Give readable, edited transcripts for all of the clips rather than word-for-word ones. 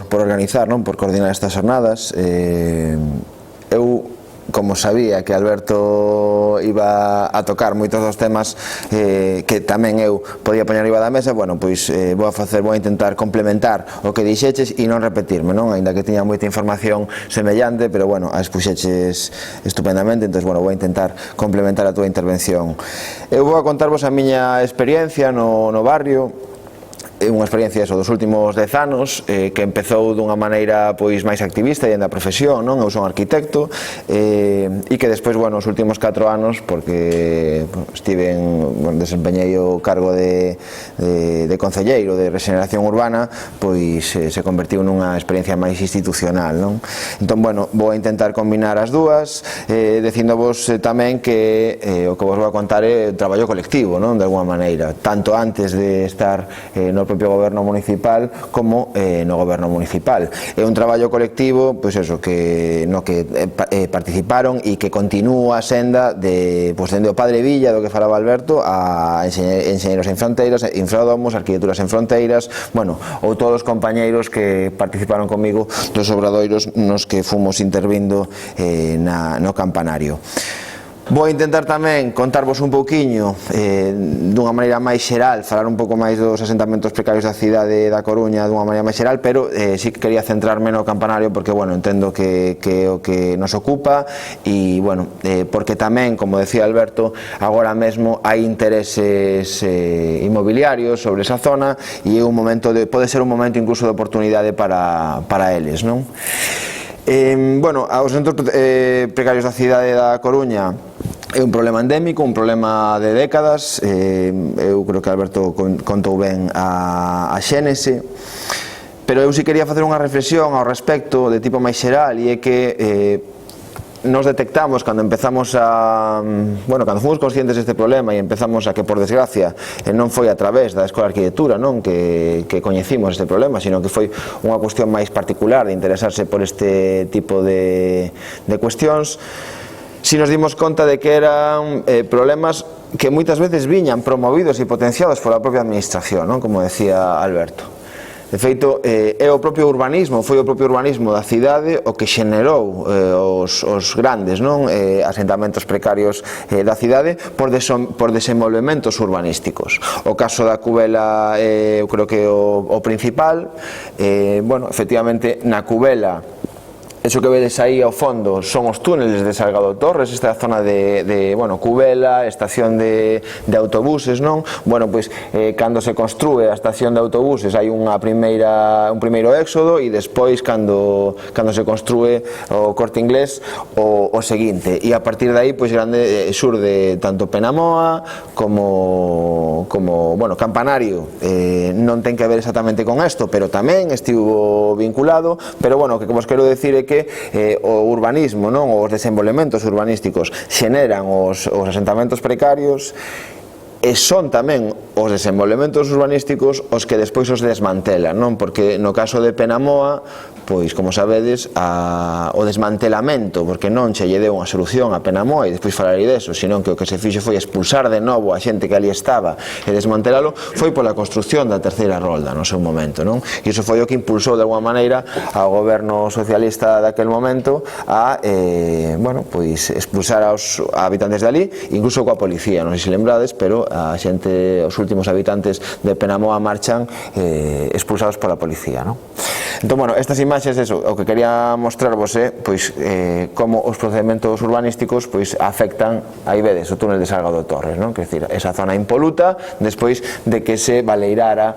por organizar, non? Por coordinar estas jornadas. Eu, como sabía que Alberto iba a tocar moitos dos temas que tamén eu podía poñer arriba da mesa, bueno, pois vou a intentar complementar o que dixeches e non repetirme, non? Ainda que tiña moita información semellante, pero bueno, a expuxeches estupendamente, entón, bueno, vou a intentar complementar a túa intervención. Eu vou a contarvos a miña experiencia no barrio. É unha experiencia dos últimos 10 anos que empezou dunha maneira pois máis activista e da profesión, non? Eu son arquitecto e que despois, bueno, os últimos 4 anos, porque desempeñei o cargo de concelleiro de Regeneración Urbana, pois se convertiu nunha experiencia máis institucional, non? Entón, bueno, vou a intentar combinar as dúas, dicindovos tamén que o que vos vou a contar é o traballo colectivo, non? De alguma maneira, tanto antes de estar no propio goberno municipal como no goberno municipal. É un traballo colectivo, pois eso, no que participaron e que continúa a senda de, pois, dende o Padre Villa, do que falaba Alberto, a Enxeñeiros Sen Fronteiras, Infradomos, Arquitectura Sen Fronteiras, bueno, ou todos os compañeiros que participaron comigo dos obradoiros nos que fomos intervindo no campanario. Vou intentar tamén contarvos un pouquiño dunha maneira máis xeral, falar un pouco máis dos asentamentos precarios da cidade da Coruña dunha maneira máis xeral, pero sí que quería centrarme no campanario porque, bueno, entendo que é o que nos ocupa e, bueno, porque tamén, como decía Alberto, agora mesmo hai intereses inmobiliarios sobre esa zona e é un momento pode ser un momento incluso de oportunidade para eles, non? Bueno, os centros precarios da cidade da Coruña é un problema endémico, un problema de décadas. Eu creo que Alberto contou ben a xénese, pero eu si quería facer unha reflexión ao respecto de tipo máis xeral, e é que nos detectamos cando empezamos cando fomos conscientes deste problema e empezamos a que, por desgracia, non foi a través da Escola de Arquitectura, non, que coñecimos este problema, sino que foi unha cuestión máis particular de interesarse por este tipo de cuestións. Si nos dimos conta de que eran problemas que moitas veces viñan promovidos e potenciados pola propia administración, non, como decía Alberto. De feito, é o propio urbanismo, foi o propio urbanismo da cidade o que xenerou os grandes asentamentos precarios da cidade por desenvolvementos urbanísticos. O caso da Cubela, eu creo que é o principal. Bueno, efectivamente, na Cubela, eso que vedes aí ao fondo son os túneles de Salgado Torres, esta zona de Cubela, estación de autobuses, non? Bueno, pois, cando se construe a estación de autobuses hai un primeiro éxodo e despois, cando se construe o Corte Inglés, o seguinte, e a partir de aí, pois, xurde tanto Penamoa como Campanario. Non ten que ver exactamente con isto, pero tamén estivo vinculado, pero, bueno, o que vos quero decir é que o urbanismo, non, os desenvolvementos urbanísticos xeneran os asentamentos precarios e son tamén os desenvolvementos urbanísticos os que despois os desmantelan, non? Porque no caso de Penamoa, pois, como sabedes, o desmantelamento, porque non che lle deu unha solución a Penamoa, e despois falarei deso, senón que o que se fixo foi expulsar de novo a xente que ali estaba e desmantelalo, foi pola construción da terceira rolda no seu momento, non? E iso foi o que impulsou de alguma maneira ao goberno socialista daquel momento a, pois, expulsar aos habitantes de ali, incluso coa policía, non sei se lembrades, pero a xente, os últimos habitantes de Penamoa marchan expulsados pola policía, non? Entón, bueno, estas imaxes, eso, o que quería mostrarvos é, pois, como os procedementos urbanísticos, pois, afectan, aí vedes, o túnel de Salgado Torres, non? Quer dizer, esa zona impoluta, despois de que se baleirara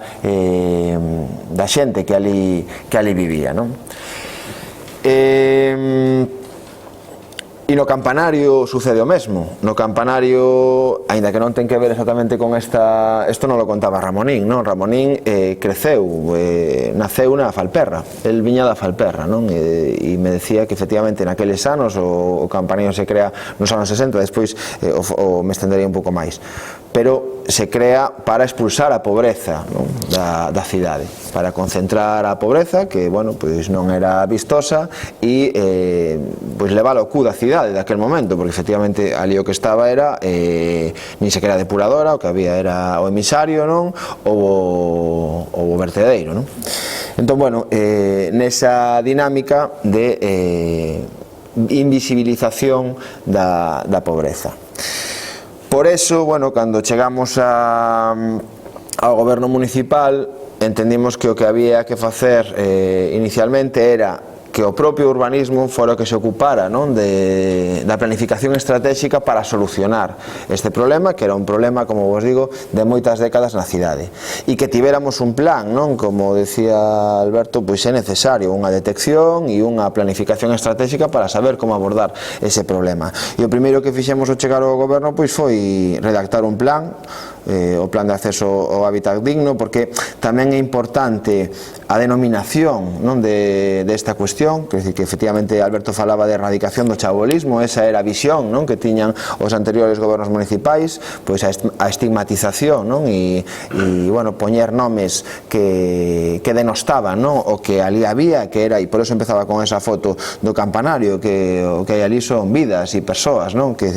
da xente que ali vivía, non? E no campanario sucede o mesmo. No campanario, aínda que non ten que ver exactamente con esta... Isto non lo contaba Ramonín, non? Ramonín naceu na Falperra. El viña da Falperra, non? E me decía que efectivamente naqueles anos o campanario se crea nos anos 60, despois me estendería un pouco máis. Pero se crea para expulsar a pobreza, non? da cidade, para concentrar a pobreza que, bueno, pois non era vistosa e pois levar ao cu da cidade daquel momento, porque efectivamente ali o que estaba era nin sequera depuradora, o que había era o emisario, non? Ou o vertedeiro, non? Entón, bueno, nesa dinámica de invisibilización da pobreza. Por eso, bueno, cando chegamos ao goberno municipal, entendimos que o que había que facer inicialmente era que o propio urbanismo fora o que se ocupara, non, da planificación estratégica para solucionar este problema, que era un problema, como vos digo, de moitas décadas na cidade, e que tivéramos un plan, non, como decía Alberto, pois é necesario unha detección e unha planificación estratégica para saber como abordar ese problema. E o primeiro que fixemos ao chegar ao goberno pois foi redactar un plan, o plan de acceso ao hábitat digno, porque tamén é importante a denominación, non, desta cuestión, que efectivamente Alberto falaba de erradicación do chabolismo, esa era a visión, non, que tiñan os anteriores gobernos municipais, pois a estigmatización, non, e bueno, poñer nomes que denostaban, non, o que ali había, que era, e por eso empezaba con esa foto do campanario, que o que hai ali son vidas e persoas, non, que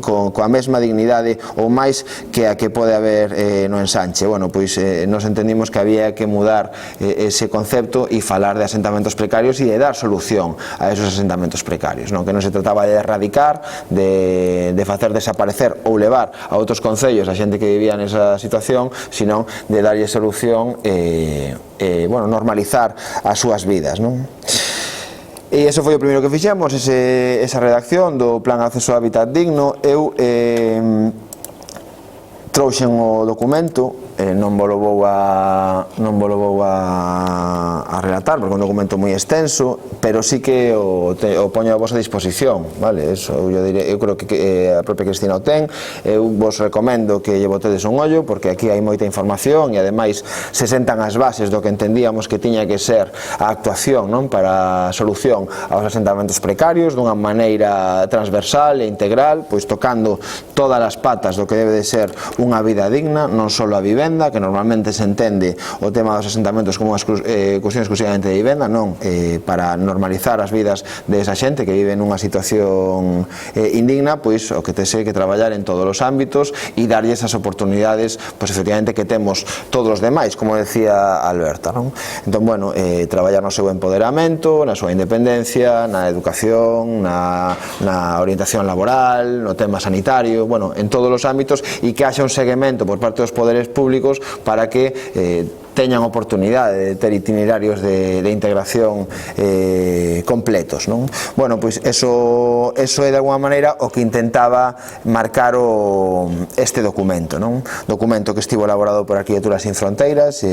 coa mesma dignidade ou máis que a que pode haber no ensanche. Bueno, pois nos entendimos que había que mudar ese concepto e falar de asentamentos precarios e de dar solución a esos asentamentos precarios, non? Que non se trataba de erradicar, de facer desaparecer ou levar a outros concellos a xente que vivía nesa situación, sino de darlle solución bueno, normalizar as súas vidas, non? E iso foi o primeiro que fixemos, esa redacción do Plan de Acceso ao Hábitat Digno. Eu trouxen o documento, non vos lo vou a relatar porque é un documento moi extenso, pero sí que o poño a vosa disposición, vale? Eso eu creo que a propia Cristina o ten. Eu vos recomendo que lle botedes un ollo, porque aquí hai moita información e ademais se sentan as bases do que entendíamos que tiña que ser a actuación, non, para a solución aos asentamentos precarios dunha maneira transversal e integral, pois tocando todas as patas do que debe de ser unha vida digna, non só a vivenda, que normalmente se entende o tema dos asentamentos como unha cuestión exclusivamente de vivenda, non, para normalizar as vidas desa xente que vive nunha situación indigna, pois o que tese que traballar en todos os ámbitos e darlle esas oportunidades, pois efectivamente que temos todos os demais, como decía Alberta, non? Entón, bueno, traballar no seu empoderamento, na súa independencia, na educación, na orientación laboral, no tema sanitario, bueno, en todos os ámbitos, e que haxa un seguimento por parte dos poderes públicos para que teñan oportunidade de ter itinerarios de integración completos, non? Bueno, pois eso é de alguma maneira o que intentaba marcar este documento, non? Documento que estivo elaborado por Arquitectura Sin Fronteiras,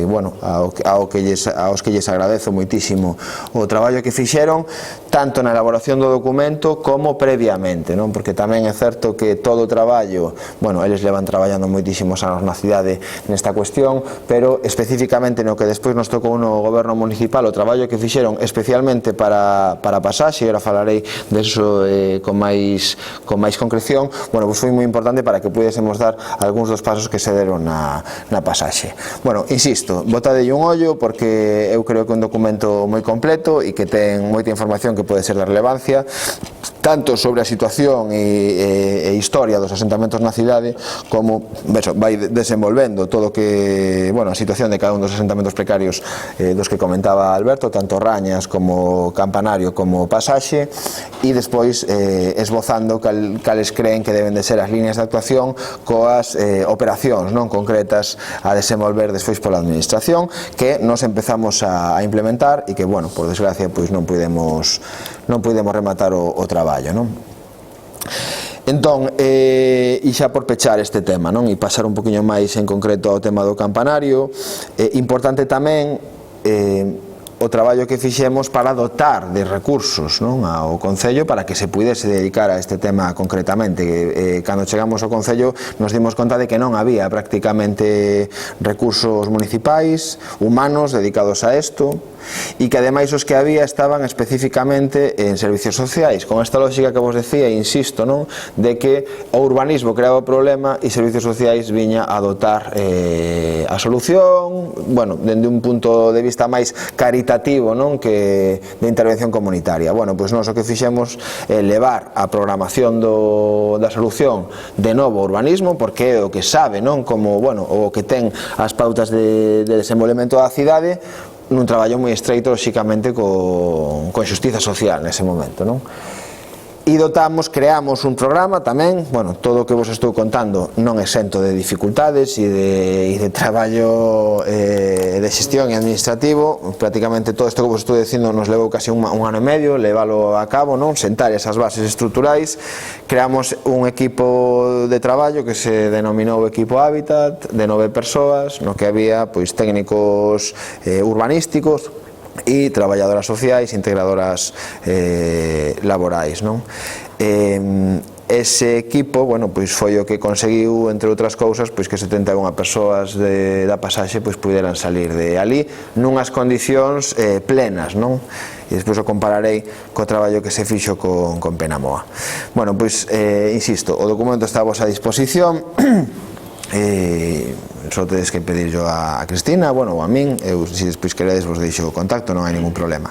bueno, aos que lles agradezo moitísimo o traballo que fixeron, tanto na elaboración do documento como previamente, non? Porque tamén é certo que todo o traballo, bueno, eles levan traballando moitísimos anos na cidade nesta cuestión, pero especificamente no que despois nos tocou no goberno municipal, o traballo que fixeron especialmente para Pasaxe, e agora falarei deso con máis concreción, bueno, pues foi moi importante para que pudésemos dar algúns dos pasos que se deron na Pasaxe. Bueno, insisto, botadelle un ollo porque eu creo que é un documento moi completo e que ten moita información que pode ser de relevancia, tanto sobre a situación e historia dos asentamentos na cidade, como vai desenvolvendo todo o que, bueno, a situación de cada un dos asentamentos precarios dos que comentaba Alberto, tanto Rañas como Campanario como Pasaxe, e despois esbozando cales creen que deben de ser as líneas de actuación coas operacións non concretas a desenvolver despois pola administración, que nos empezamos a implementar e que, bueno, por desgracia, pois non pudemos rematar o traballo, non? Entón, e xa por pechar este tema, non, e pasar un poquinho máis en concreto ao tema do campanario, importante tamén o traballo que fixemos para dotar de recursos, non, ao Concello para que se pudese dedicar a este tema concretamente. Cando chegamos ao Concello nos dimos conta de que non había prácticamente recursos municipais, humanos, dedicados a isto, e que ademais os que había estaban especificamente en servicios sociais, con esta lógica que vos decía, e insisto, non, de que o urbanismo creaba o problema e servicios sociais viña a dotar a solución, bueno, dende un punto de vista máis caritario cualitativo, non? De intervención comunitaria. Bueno, pois nós o que fixemos é levar a programación da solución de novo urbanismo, porque é o que sabe, non? Como, bueno, o que ten as pautas de desenvolvemento da cidade, nun traballo moi estreito, lóxicamente, con xustiza social nese momento, non? E creamos un programa tamén, bueno, todo o que vos estou contando non exento de dificultades e de traballo de xestión e administrativo. Prácticamente todo isto que vos estou dicindo nos levou casi un ano e medio leválo a cabo, non? Sentar esas bases estruturais. Creamos un equipo de traballo que se denominou Equipo Hábitat, de 9 persoas, no que había pois técnicos urbanísticos e traballadoras sociais, integradoras laborais, non? Ese equipo, bueno, pois foi o que conseguiu, entre outras cousas, pois que 71 persoas da pasaxe pois puderan salir de ali nunhas condicións plenas, non? E despois o compararei co traballo que se fixo con Penamoa. Bueno, pois, insisto, o documento está a vosa disposición. Só tedes que pedirlo a Cristina, bueno, ou a min, se despois queredes vos deixo o contacto, non hai ningún problema.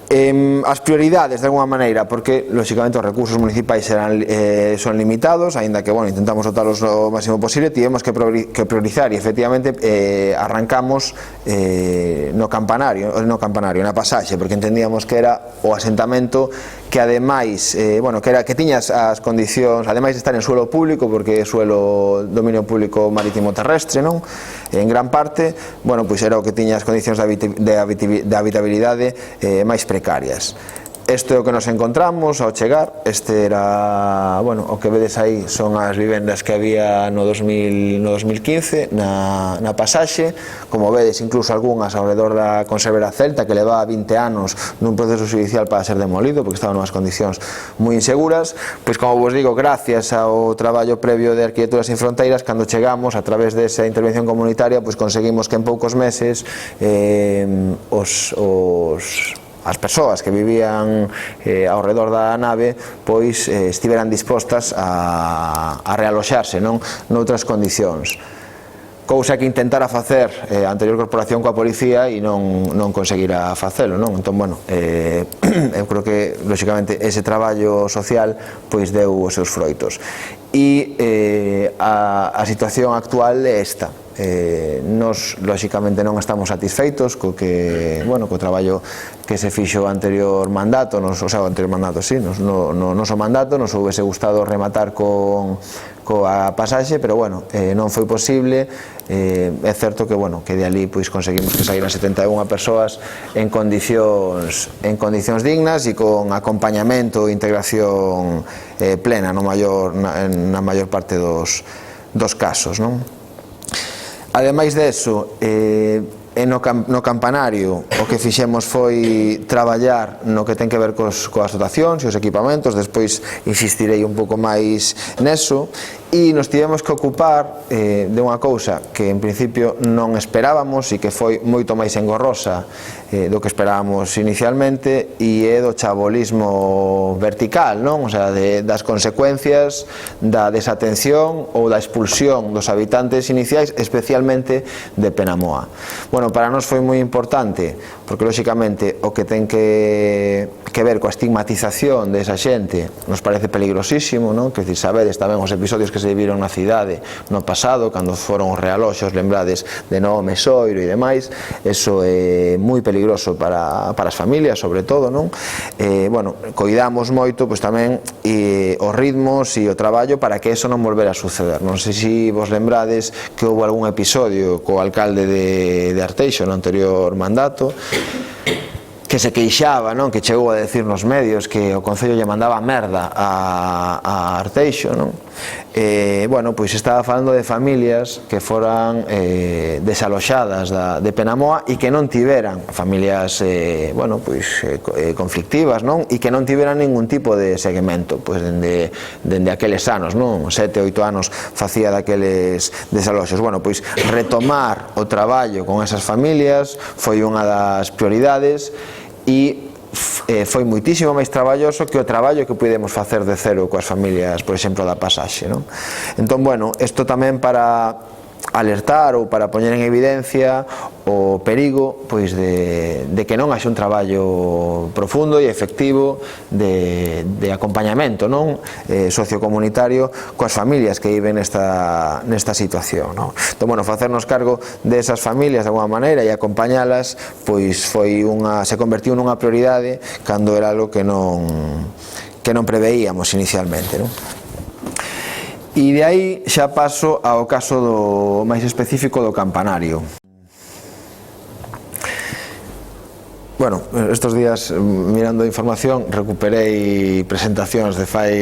As prioridades, de alguma maneira, porque lóxicamente os recursos municipais son limitados, aínda que, bueno, intentamos dotalos o máximo posible, tivemos que priorizar e efectivamente arrancamos no campanario, na pasaxe, porque entendíamos que era o asentamento que ademais, bueno, que tiña as condicións, ademais de estar en suelo público, porque é suelo dominio público marítimo terrestre, non? En gran parte, bueno, pois era o que tiña as condicións de habitabilidade máis precarias. Isto é o que nos encontramos ao chegar. Este era, bueno, o que vedes aí son as vivendas que había no 2015 na pasaxe. Como vedes, incluso algunhas ao redor da Conservera Celta, que levaba 20 anos nun proceso judicial para ser demolido, porque estaban nunhas condicións moi inseguras. Pois, como vos digo, gracias ao traballo previo de Arquitectura Sin Fronteiras, cando chegamos, a través desa intervención comunitaria, pois conseguimos que en poucos meses as persoas que vivían ao redor da nave pois estiveran dispostas a realoxarse, non? Noutras condicións, cousa que intentara facer a anterior corporación coa policía e non conseguira facelo, non? Entón, bueno, eu creo que lóxicamente ese traballo social pois deu os seus froitos e a situación actual é esta. Nos, lóxicamente, non estamos satisfeitos co traballo que se fixo o anterior mandato, no noso mandato. Nos houbese gustado rematar coa pasaxe, pero, bueno, non foi posible. É certo que, bueno, que de ali pois conseguimos que saíran 71 persoas en condicións dignas e con acompañamento e integración plena na maior parte dos casos, non? Ademais deso, no campanario o que fixemos foi traballar no que ten que ver coas dotacións e os equipamentos. Despois insistirei un pouco máis neso. E nos tivemos que ocupar de unha cousa que en principio non esperábamos e que foi moito máis engorrosa do que esperábamos inicialmente, e é do chabolismo vertical, non? O sea, das consecuencias da desatención ou da expulsión dos habitantes iniciais, especialmente de Penamoa. Bueno, para nós foi moi importante, porque lóxicamente o que ten que ver coa estigmatización desa xente nos parece peligrosísimo, non? Que sabedes tamén os episodios que se viviron na cidade no pasado, cando foron os realoxos, lembrades, de Nome, Soiro e demais. Eso é moi peligroso para as familias, sobre todo, non? Bueno, coidamos moito, pois tamén, os ritmos e o traballo para que eso non volvera a suceder. Non sei se vos lembrades que houve algún episodio co alcalde de Arteixo no anterior mandato, que se queixaba, non? Que chegou a decir nos medios que o Concello lle mandaba merda a Arteixo, non? Bueno, pois estaba falando de familias que foran desaloxadas de Penamoa e que non tiveran, familias, bueno, pois conflictivas, non? E que non tiveran ningún tipo de seguimento, pois dende aqueles anos, non? 7, 8 anos facía daqueles desaloxos. Bueno, pois retomar o traballo con esas familias foi unha das prioridades e foi moitísimo máis traballoso que o traballo que pudemos facer de cero coas familias, por exemplo, da pasaxe, non? Entón, bueno, isto tamén para alertar ou para poñer en evidencia o perigo pois de que non haxe un traballo profundo e efectivo de acompañamento sociocomunitario coas familias que viven nesta situación, non? Entón, bueno, facernos cargo desas familias de alguma maneira e acompañalas pois se convertiu nunha prioridade cando era algo que non preveíamos inicialmente, non? E de aí xa paso ao caso máis específico do campanario. Bueno, estes días, mirando a información, recuperei presentacións de fai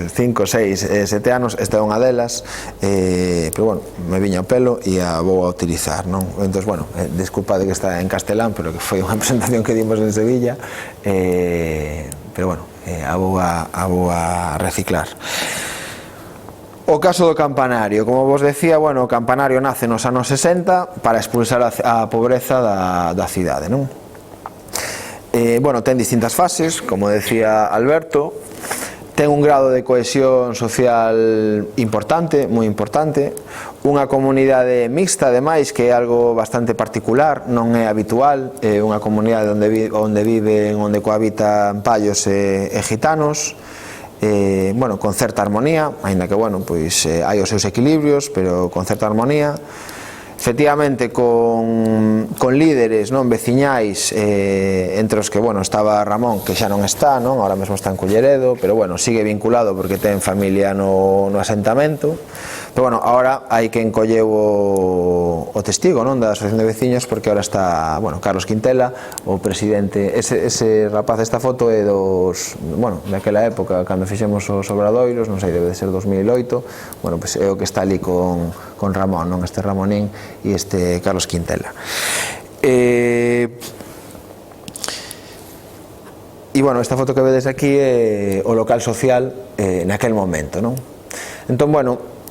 5, 6, 7 anos. Esta é unha delas, pero bueno, me viña o pelo e a vou a utilizar, non? Entón, bueno, desculpade que está en castelán, pero que foi unha presentación que dimos en Sevilla, pero bueno, a vou a reciclar. O caso do campanario, como vos decía, bueno, o campanario nace nos anos 60 para expulsar a pobreza da cidade, non? Bueno, ten distintas fases, como decía Alberto, ten un grado de cohesión social importante, moi importante, unha comunidade mixta, ademais, que é algo bastante particular, non é habitual, é unha comunidade onde cohabitan paios e gitanos, bueno, con certa armonía, aínda que, bueno, pois hai os seus equilibrios, pero con certa armonía. Efectivamente, con líderes, non, veciñais, entre os que, bueno, estaba Ramón, que xa non está, non, ahora mesmo está en Culleredo, pero, bueno, sigue vinculado porque ten familia no asentamento. Pero, bueno, ahora hai que encolleu o testigo, non, da Asociación de Veciños, porque ahora está, bueno, Carlos Quintela, o presidente. Ese rapaz, esta foto é bueno, daquela época, cando fixemos os obradoiros, non sei, debe de ser 2008, bueno, pois é o que está ali con Ramón, non, este Ramonín e este Carlos Quintela. E, bueno, esta foto que vedes aquí é o local social naquel momento, non? Entón, bueno,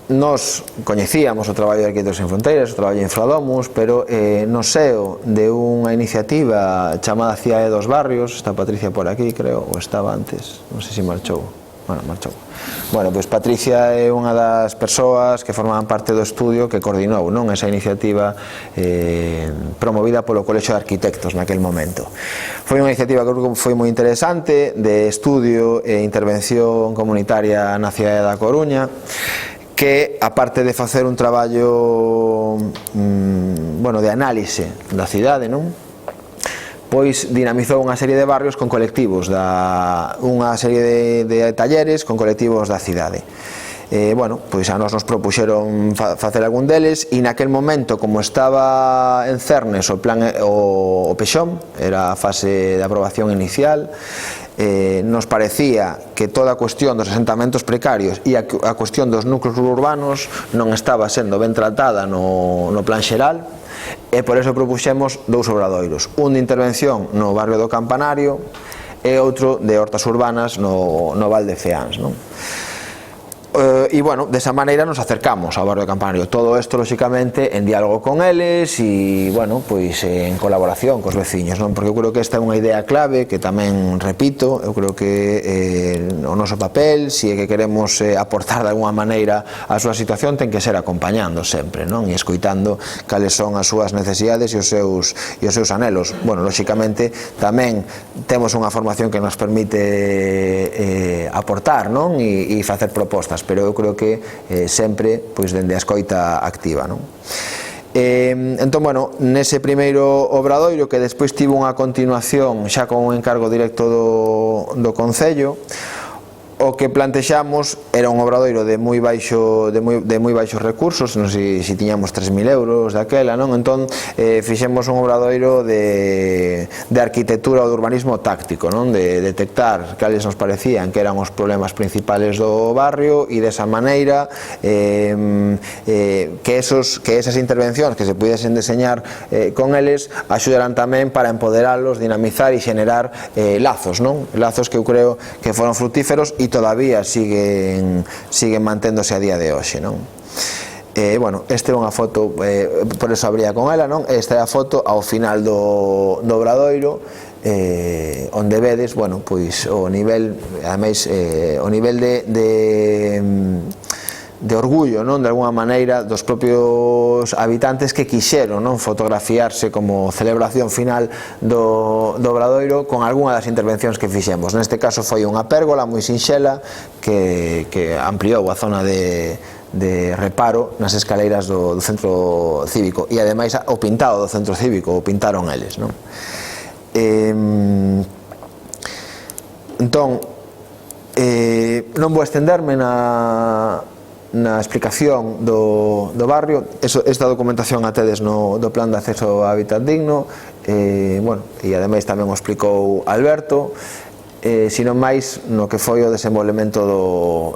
nos coñecíamos o traballo de Arquitectos Sen Fronteiras, o traballo de Infradomus, pero no seo de unha iniciativa chamada Cidade dos Barrios, está Patricia por aquí, creo, ou estaba antes, non sei se marchou. Bueno, marchou. Bueno, pois Patricia é unha das persoas que formaban parte do estudio que coordinou, non, esa iniciativa promovida polo Colexio de Arquitectos naquel momento. Foi unha iniciativa que foi moi interesante, de estudio e intervención comunitaria na cidade da Coruña, que, aparte de facer un traballo bueno, de análise da cidade, non, pois dinamizou unha serie de barrios con colectivos, unha serie de talleres con colectivos da cidade. Bueno, pois a nos propuxeron facer algún deles, e naquel momento, como estaba en cernes o plan o PEXOM, era a fase de aprobación inicial, nos parecía que toda a cuestión dos asentamentos precarios e a cuestión dos núcleos urbanos non estaba sendo ben tratada no plan xeral, e por eso propuxemos dous obradoiros, un de intervención no barrio do Campanario e outro de hortas urbanas no Val de Feáns, non? E, bueno, desa maneira nos acercamos ao barrio do Campanario. Todo isto, lóxicamente, en diálogo con eles e, bueno, pois en colaboración cos veciños, non? Porque eu creo que esta é unha idea clave que tamén repito, eu creo que o noso papel, se é que queremos aportar de alguma maneira a súa situación, ten que ser acompañando sempre, non? E escoitando cales son as súas necesidades e os seus anhelos. Bueno, lóxicamente, tamén temos unha formación que nos permite aportar, non? E facer propostas, pero eu creo que sempre pois dende a escoita activa, non? Entón, bueno, nese primeiro obradoiro, que despois tivo unha continuación xa con un encargo directo do Concello, o que plantexamos era un obradoiro de moi baixos recursos, non sei se tiñamos 3.000 euros daquela, non? Entón, fixemos un obradoiro de arquitectura ou de urbanismo táctico, non? De detectar cales nos parecían que eran os problemas principales do barrio e desa maneira que esas intervencións que se pudiesen deseñar con eles axudaran tamén para empoderalos, dinamizar e xenerar lazos, non? Lazos que eu creo que foron frutíferos e todavía siguen manténdose a día de hoxe, non? Bueno, esta é unha foto, por eso abría con ela, non? Esta é a foto ao final do obradoiro, onde vedes, bueno, pois o nivel, ademais, o nivel de orgullo, non, de alguna maneira dos propios habitantes que quixeron, non, fotografiarse como celebración final do Obradoiro con algunha das intervencións que fixemos. Neste caso foi unha pérgola moi sinxela que ampliou a zona de reparo nas escaleiras do centro cívico e ademais o pintado do centro cívico o pintaron eles, non? Entón, non vou estenderme na explicación do barrio. Esta documentación a tedes do plan de acceso a hábitat digno, e ademais tamén o explicou Alberto, sino máis no que foi o desenvolvemento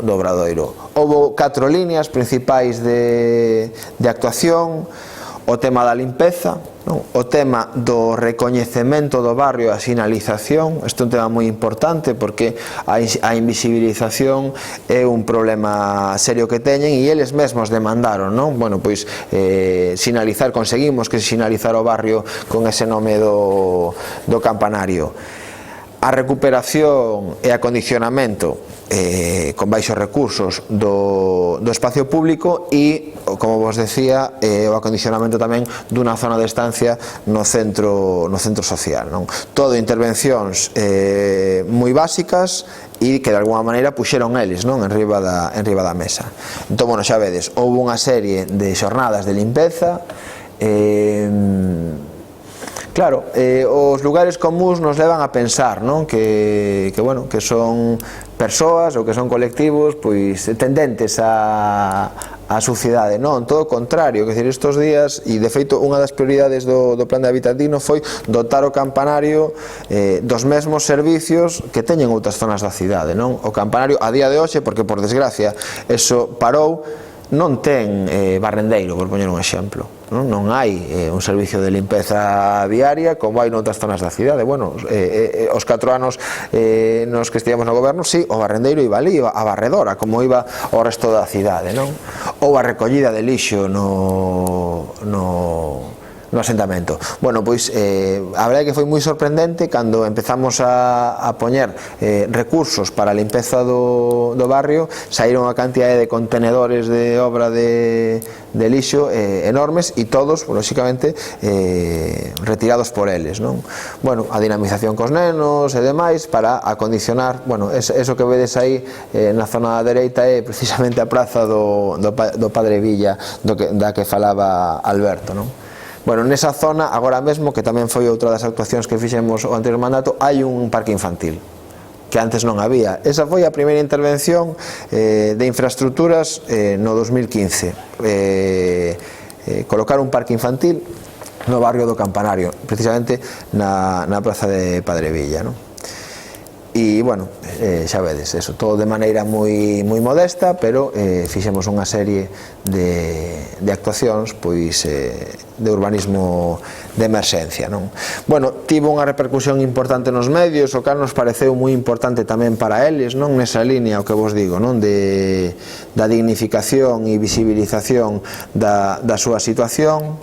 do Obradoiro. Houbo 4 líneas principais de actuación: o tema da limpeza, o tema do recoñecemento do barrio, a sinalización. Este é un tema moi importante porque a invisibilización é un problema serio que teñen e eles mesmos demandaron, non? Bueno, pois sinalizar, conseguimos que sinalizar o barrio con ese nome do campanario. A recuperación e acondicionamento con baixos recursos do espacio público e, como vos decía, o acondicionamento tamén dunha zona de estancia no centro social, non? Todo intervencións moi básicas e que de alguna maneira puxeron eles, non, en riba da mesa. Entón, bueno, xa vedes, houve unha serie de xornadas de limpeza. Claro, os lugares comuns nos levan a pensar, non, que son persoas ou que son colectivos pois tendentes á suciedade. Non, todo o contrario, que decir, estes días, e de feito unha das prioridades do plan de hábitat digno foi dotar o campanario dos mesmos servicios que teñen outras zonas da cidade, non? O campanario a día de hoxe, porque por desgracia eso parou, non ten barrendeiro, por poñer un exemplo, non hai un servicio de limpeza diaria como hai noutras zonas da cidade. Bueno, os 4 anos nos que estivemos no goberno, sí, o barrendeiro iba ali, a barredora, como iba o resto da cidade, non? Ou a recollida de lixo no asentamento. Bueno, pois a verdade é que foi moi sorprendente cando empezamos a poñer recursos para a limpeza do barrio. Saíron a cantidade de contenedores de obra de lixo enormes e todos, lóxicamente, retirados por eles, non? Bueno, a dinamización cos nenos e demais para acondicionar, bueno, eso que vedes aí na zona dereita é precisamente a praza do Padre Villa da que falaba Alberto, non? Bueno, nesa zona, agora mesmo, que tamén foi outra das actuacións que fixemos o anterior mandato, hai un parque infantil que antes non había. Esa foi a primeira intervención de infraestructuras no 2015, colocar un parque infantil no barrio do Campanario, precisamente na praza de Padre Villa, non? E, bueno, xa vedes, eso, todo de maneira moi modesta, pero fixemos unha serie de actuacións, pois, de urbanismo de emerxencia, non? Bueno, tivo unha repercusión importante nos medios, o cal nos pareceu moi importante tamén para eles, non? Nesa línea, o que vos digo, non? Da dignificación e visibilización da súa situación.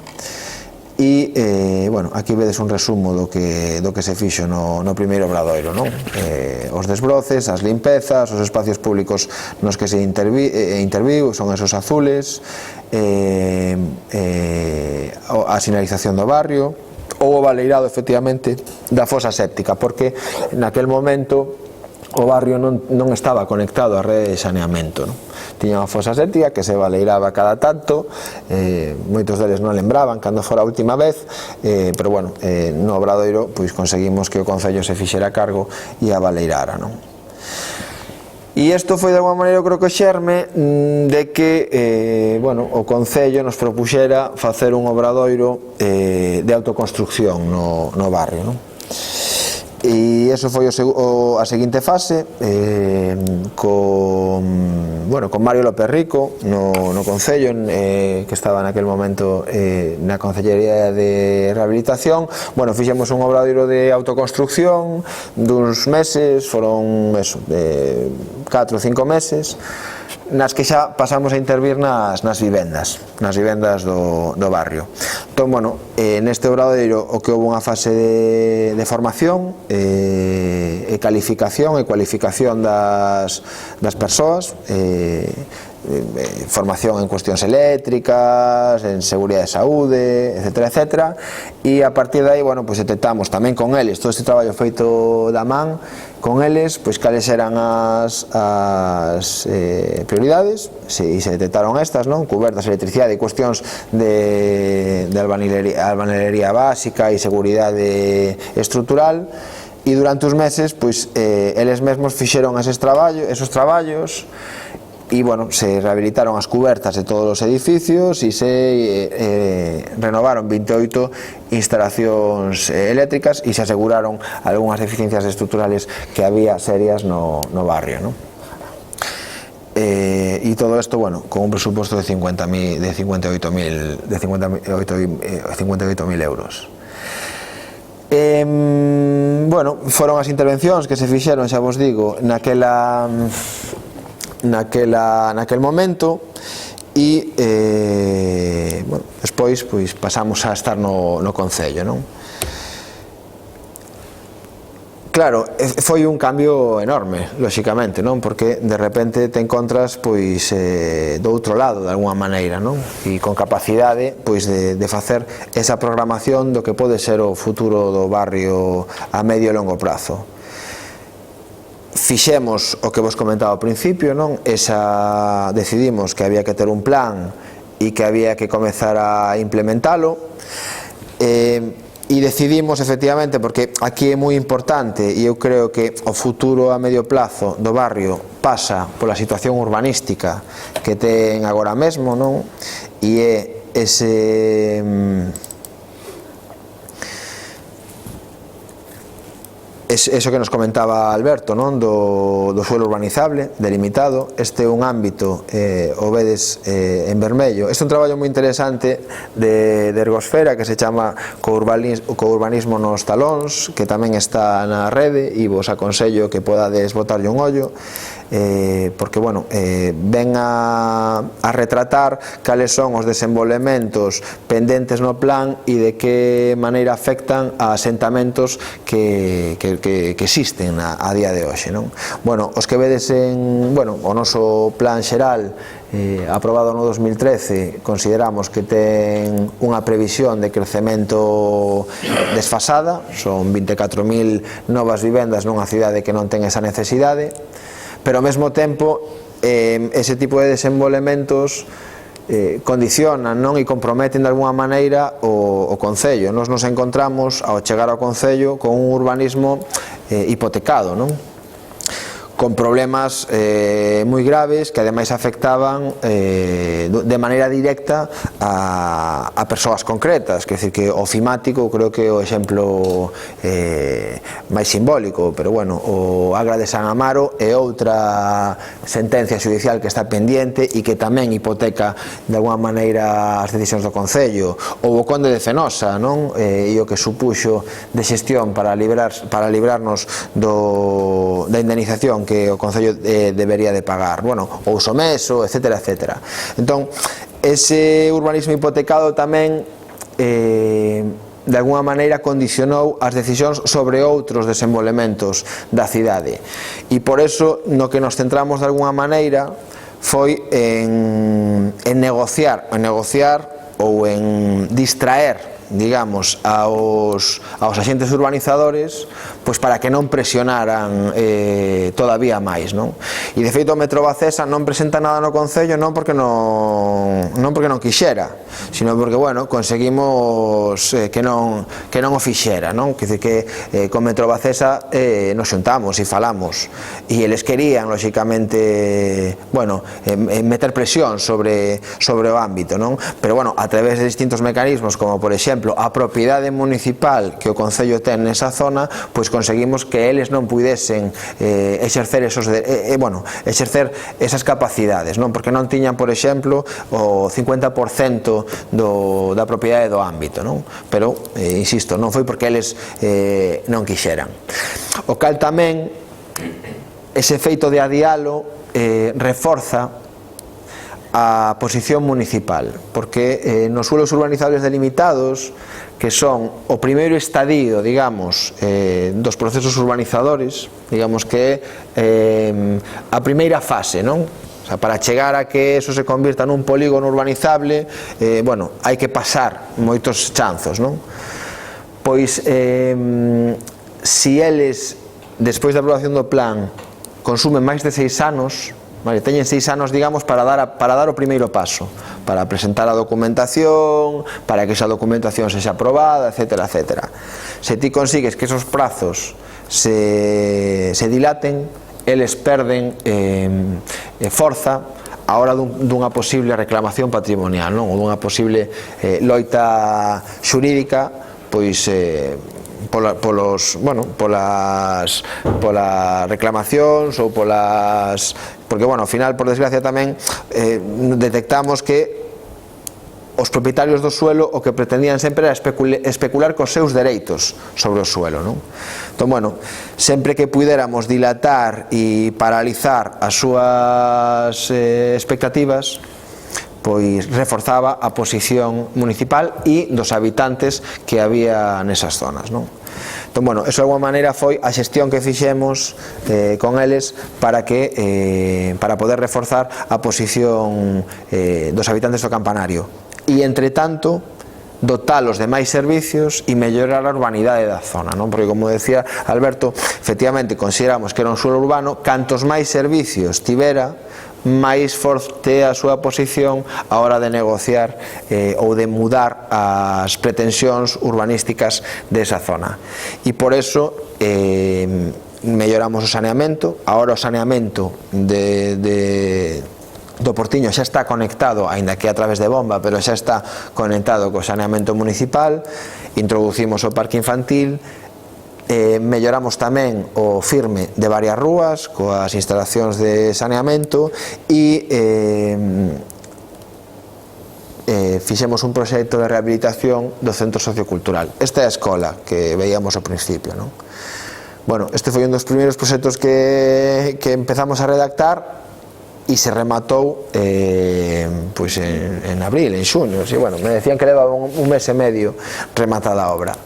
E, bueno, aquí vedes un resumo do que se fixo no primeiro Obradoiro, non? Os desbroces, as limpezas, os espacios públicos nos que se interviu, son esos azules, a sinalización do barrio, ou o baleirado, efectivamente, da fosa séptica, porque naquel momento o barrio non estaba conectado á rede de saneamento, non? Tiña unha fosa séptica que se baleiraba cada tanto, moitos deles non lembraban cando fora a última vez, pero, bueno, no Obradoiro pois conseguimos que o Concello se fixera cargo e a baleirara, non? E isto foi de alguma maneira, creo que o xerme de que, bueno, o Concello nos propuxera facer un obradoiro de autoconstrucción no barrio, non? E iso foi a seguinte fase, con Mario López Rico no Concello, que estaba naquel momento na Concellería de Rehabilitación. Bueno, fixemos un obradoiro de autoconstrucción duns meses, foron 4 ou 5 meses, nas que xa pasamos a intervir nas vivendas do barrio. Entón, bueno, neste obradoiro o que houve unha fase de formación e calificación das persoas, formación en cuestións eléctricas, en seguridade de saúde, etcétera, etcétera, e a partir de aí, bueno, pois detectamos tamén con eles todo este traballo feito da man, con eles, pois cales eran as prioridades, e se detectaron estas, non? Cubertas, electricidade e cuestións de albañilería básica e seguridade estrutural, e durante os meses, pois, eles mesmos fixeron esos traballos, e, bueno, se rehabilitaron as cubertas de todos os edificios e se renovaron 28 instalacións eléctricas e se aseguraron algunhas deficiencias estruturales que había serias no barrio, non? E todo isto, bueno, con un presuposto de 58.000 euros. Bueno, foron as intervencións que se fixeron, xa vos digo, naquel momento, e bueno, despois pois pasamos a estar no Concello, non? Claro, foi un cambio enorme, lóxicamente, non? Porque de repente te encontras pois do outro lado, de alguma maneira, non? E con capacidade pois de facer esa programación do que pode ser o futuro do barrio a medio e longo prazo. Fixemos o que vos comentaba ao principio, non? Decidimos que había que ter un plan e que había que comezar a implementalo, e decidimos, efectivamente, porque aquí é moi importante, e eu creo que o futuro a medio plazo do barrio pasa pola situación urbanística que ten agora mesmo, non? E é eso que nos comentaba Alberto, non? Do suelo urbanizable, delimitado. Este é un ámbito, o vedes en vermello. Este é un traballo moi interesante de Ergosfera, que se chama Co-urbanismo nos talóns, que tamén está na rede, e vos aconsello que podades botarlle un ollo, porque, bueno, ven a retratar cales son os desenvolvementos pendentes no plan e de que maneira afectan a asentamentos que existen a día de hoxe, non? Bueno, os que vedes o noso plan xeral aprobado no 2013, consideramos que ten unha previsión de crecemento desfasada, son 24.000 novas vivendas nunha cidade que non ten esa necesidade, pero ao mesmo tempo ese tipo de desenvolvementos condicionan, non, e comprometen de alguna maneira o Concello. Nos encontramos ao chegar ao Concello con un urbanismo hipotecado, non? Con problemas moi graves que ademais afectaban de maneira directa a persoas concretas, quer dizer que o Fimático creo que é o exemplo máis simbólico, pero bueno, o Agra de San Amaro é outra sentencia judicial que está pendiente e que tamén hipoteca de alguna maneira as decisións do Concello, ou o Conde de Fenosa, non? E o que supuxo de xestión para librarnos da indemnización que o Concello debería de pagar, bueno, ou Someso, etcétera, etcétera. Entón, ese urbanismo hipotecado tamén de alguna maneira condicionou as decisións sobre outros desenvolvementos da cidade, e por eso no que nos centramos de alguna maneira foi en negociar ou en distraer, digamos, aos axentes urbanizadores, pois para que non presionaran todavía máis, non? E de feito o Metrobacesa non presenta nada no Concello non porque non quixera, sino porque, bueno, conseguimos que non o fixera, non? Quer dizer que con Metrobacesa nos xuntamos e falamos, e eles querían, lóxicamente, bueno, meter presión sobre o ámbito, non? Pero, bueno, a través de distintos mecanismos, como por exemplo a propiedade municipal que o Concello ten nesa zona, pois conseguimos que eles non puidesen exercer esas capacidades, non? Porque non tiñan, por exemplo, o 50% da propiedade do ámbito, non? Pero, insisto, non foi porque eles non quixeran. O cal tamén, ese feito de adialo reforza a posición municipal, porque nos suelos urbanizables delimitados, que son o primeiro estadio, digamos, dos procesos urbanizadores, digamos que a primeira fase, non? O sea, para chegar a que eso se convirta nun polígono urbanizable, bueno, hai que pasar moitos chanzos, non? Pois, si eles, despois da aprobación do plan, consumen máis de 6 anos, vale, teñen 6 anos, digamos, para dar o primeiro paso, para presentar a documentación, para que esa documentación sexa aprobada, etcétera, etcétera. Se ti consigues que esos prazos se dilaten, eles perden forza a hora dunha posible reclamación patrimonial, non? Ou dunha posible loita xurídica, pois polas reclamacións ou polas... Porque, bueno, ao final, por desgracia tamén, detectamos que os propietarios do suelo o que pretendían sempre era especular cos seus dereitos sobre o suelo, non? Entón, bueno, sempre que puidéramos dilatar e paralizar as súas expectativas, pois reforzaba a posición municipal e dos habitantes que había nesas zonas, non? Entón, bueno, eso de alguma maneira foi a xestión que fixemos con eles para poder reforzar a posición dos habitantes do campanario e, entre tanto, dotalos de máis servicios e mellorar a urbanidade da zona, non? Porque, como decía Alberto, efectivamente consideramos que era un suelo urbano, cantos máis servicios tivera, máis forte a súa posición a hora de negociar ou de mudar as pretensións urbanísticas desa zona. E por eso melloramos o saneamento. Agora o saneamento do Portiño xa está conectado, aínda que a través de bomba, pero xa está conectado co saneamento municipal. Introducimos o parque infantil, melloramos tamén o firme de varias rúas coas instalacións de saneamento e fixemos un proxecto de rehabilitación do centro sociocultural. Esta é a escola que veíamos ao principio, non? Bueno, este foi un dos primeiros proxectos que empezamos a redactar e se rematou pois en abril, en xuño. Bueno, me decían que levaba un mes e medio rematada a obra.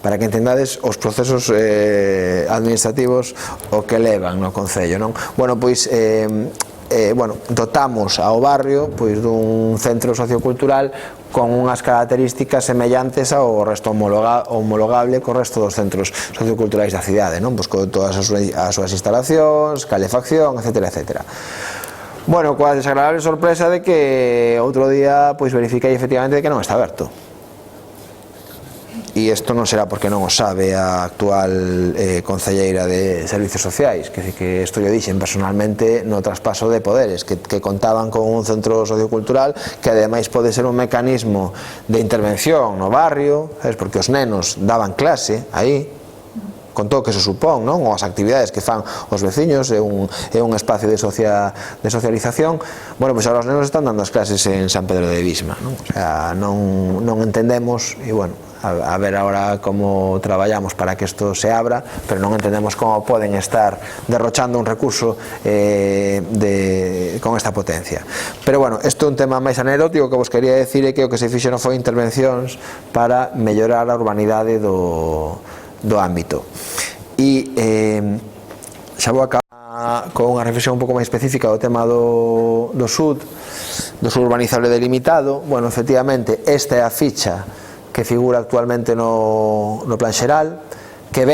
Para que entendades os procesos administrativos o que levan no Concello, non? Bueno, pois dotamos ao barrio pois dun centro sociocultural con unhas características semellantes ao resto homologable co resto dos centros socioculturais da cidade, non? Pois con todas as súas instalacións, calefacción, etcétera, etcétera. Bueno, coa desagradable sorpresa de que outro día pois verifiquei efectivamente que non está aberto. E isto non será porque non o sabe a actual concelleira de Servicios Sociais, que isto yo dixen personalmente no traspaso de poderes, que contaban con un centro sociocultural que ademais pode ser un mecanismo de intervención no barrio, porque os nenos daban clase aí, con todo o que se supón, non? Ou as actividades que fan os veciños, é un espacio de socialización. Bueno, pois agora os nenos están dando as clases en San Pedro de Visma, non? O sea, non entendemos, e bueno, a ver agora como traballamos para que isto se abra, pero non entendemos como poden estar derrochando un recurso con esta potencia. Pero bueno, isto é un tema máis anecdótico. Que vos quería decir é que o que se fixo non foi intervencións para mellorar a urbanidade do ámbito. E xa vou acabar con unha reflexión un pouco máis específica do tema do sud urbanizable delimitado. Bueno, efectivamente, esta é a ficha que figura actualmente no plan xeral, que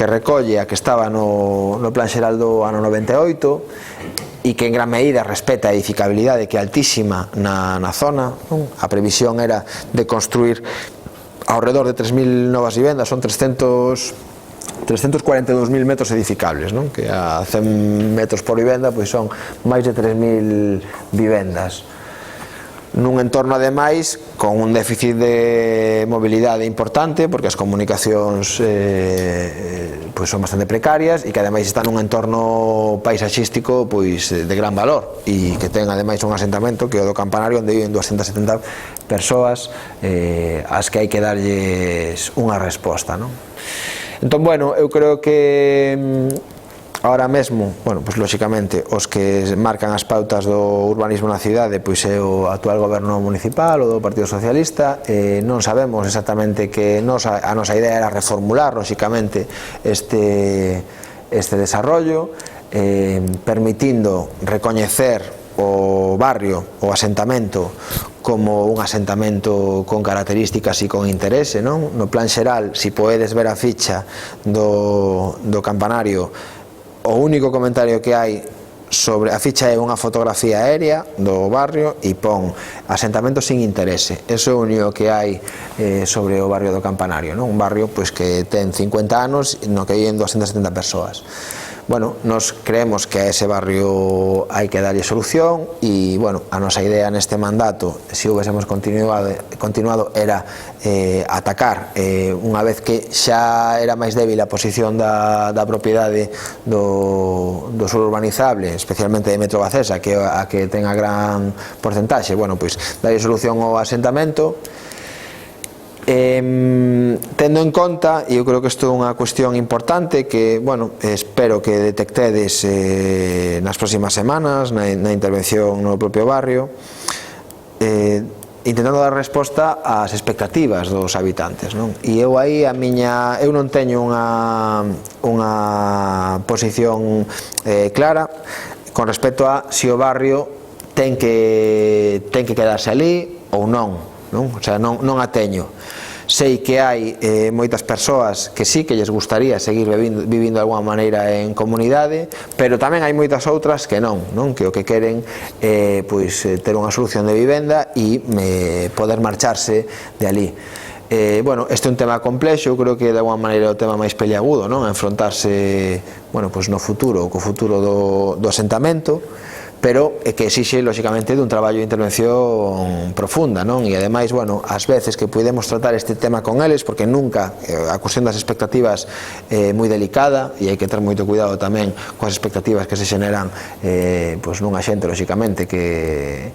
recolle a que estaba no plan xeral do ano 98 e que en gran medida respeta a edificabilidade, que é altísima na zona, non? A previsión era de construir ao redor de 3.000 novas vivendas, son 342.000 metros edificables, non? Que a 100 metros por vivenda pois son máis de 3.000 vivendas, nun entorno ademais con un déficit de mobilidade importante, porque as comunicacións pois son bastante precarias e que ademais está nun entorno paisaxístico pois de gran valor, e que ten ademais un asentamento que é o do Campanario, onde viven 270 persoas ás que hai que darlles unha resposta, non? Entón, bueno, eu creo que ahora mesmo, bueno, pois lóxicamente os que marcan as pautas do urbanismo na cidade pois é o actual goberno municipal, o do Partido Socialista. Non sabemos exactamente que a nosa idea era reformular lóxicamente este desarrollo, permitindo recoñecer o barrio, o asentamento, como un asentamento con características e con interese, non? No plan xeral, se podes ver a ficha do campanario, o único comentario que hai sobre a ficha é unha fotografía aérea do barrio e pon asentamento sin interese. Eso é o único que hai sobre o barrio do Campanario, non? Un barrio pois que ten 50 anos no que viven 270 persoas. Bueno, nos creemos que a ese barrio hai que darlle solución e, bueno, a nosa idea neste mandato, se houvésemos continuado era atacar, unha vez que xa era máis débil a posición da propiedade do suelo urbanizable, especialmente de Metro Bacesa, que a que ten a gran porcentaxe, bueno, pois darlle solución ao asentamento. Tendo en conta, e eu creo que isto é unha cuestión importante que, bueno, espero que detectedes nas próximas semanas na intervención no propio barrio, intentando dar resposta ás expectativas dos habitantes, non? E eu aí eu non teño unha posición clara con respecto a se o barrio ten que quedarse ali ou non. O sea, non a teño. Sei que hai moitas persoas que sí que lles gustaría seguir vivindo de alguma maneira en comunidade, pero tamén hai moitas outras que non, que o que queren é pois ter unha solución de vivenda e poder marcharse de ali. Bueno, este é un tema complexo, eu creo que de alguma maneira é o tema máis peliagudo, non? Enfrontarse, bueno, pois no futuro, co futuro do asentamento, pero que exixe, lóxicamente, dun traballo de intervención profunda, non? E ademais, bueno, ás veces que podemos tratar este tema con eles, porque nunca, a cuestión das expectativas é moi delicada e hai que ter moito cuidado tamén coas expectativas que se xeneran pois nunha xente, lóxicamente, que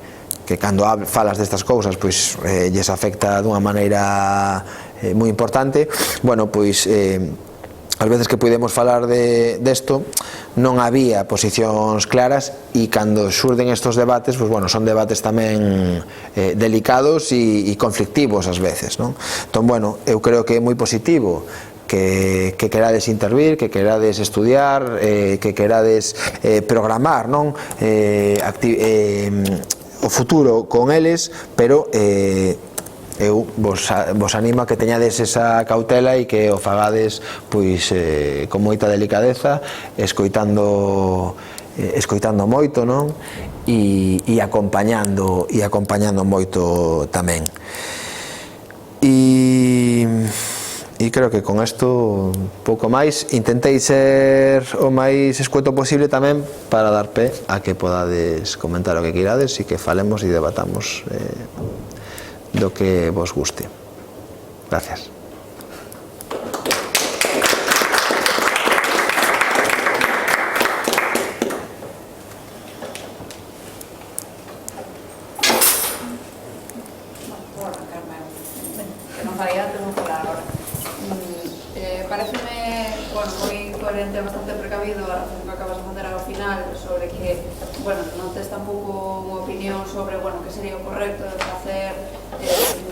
cando falas destas cousas pois lles afecta dunha maneira moi importante. Bueno, pois ás veces que podemos falar desto non había posicións claras e cando xurden estos debates, pois bueno, son debates tamén delicados e conflictivos ás veces, non? Entón, bueno, eu creo que é moi positivo que querades intervir, que querades estudiar, que querades programar, non? O futuro con eles, pero eu vos animo a que teñades esa cautela e que o fagades pois con moita delicadeza, escoitando moito, non? E acompañando moito tamén. E creo que con isto pouco máis. Intentei ser o máis escueto posible tamén para dar pé a que podades comentar o que queirades e que falemos e debatamos do que vos guste. Gracias. Pareceme, bueno, moi coherente, bastante precavido a razón que acabas de facer ao final sobre que, bueno, non tes tampouco unha opinión sobre, bueno, que sería o correcto de facer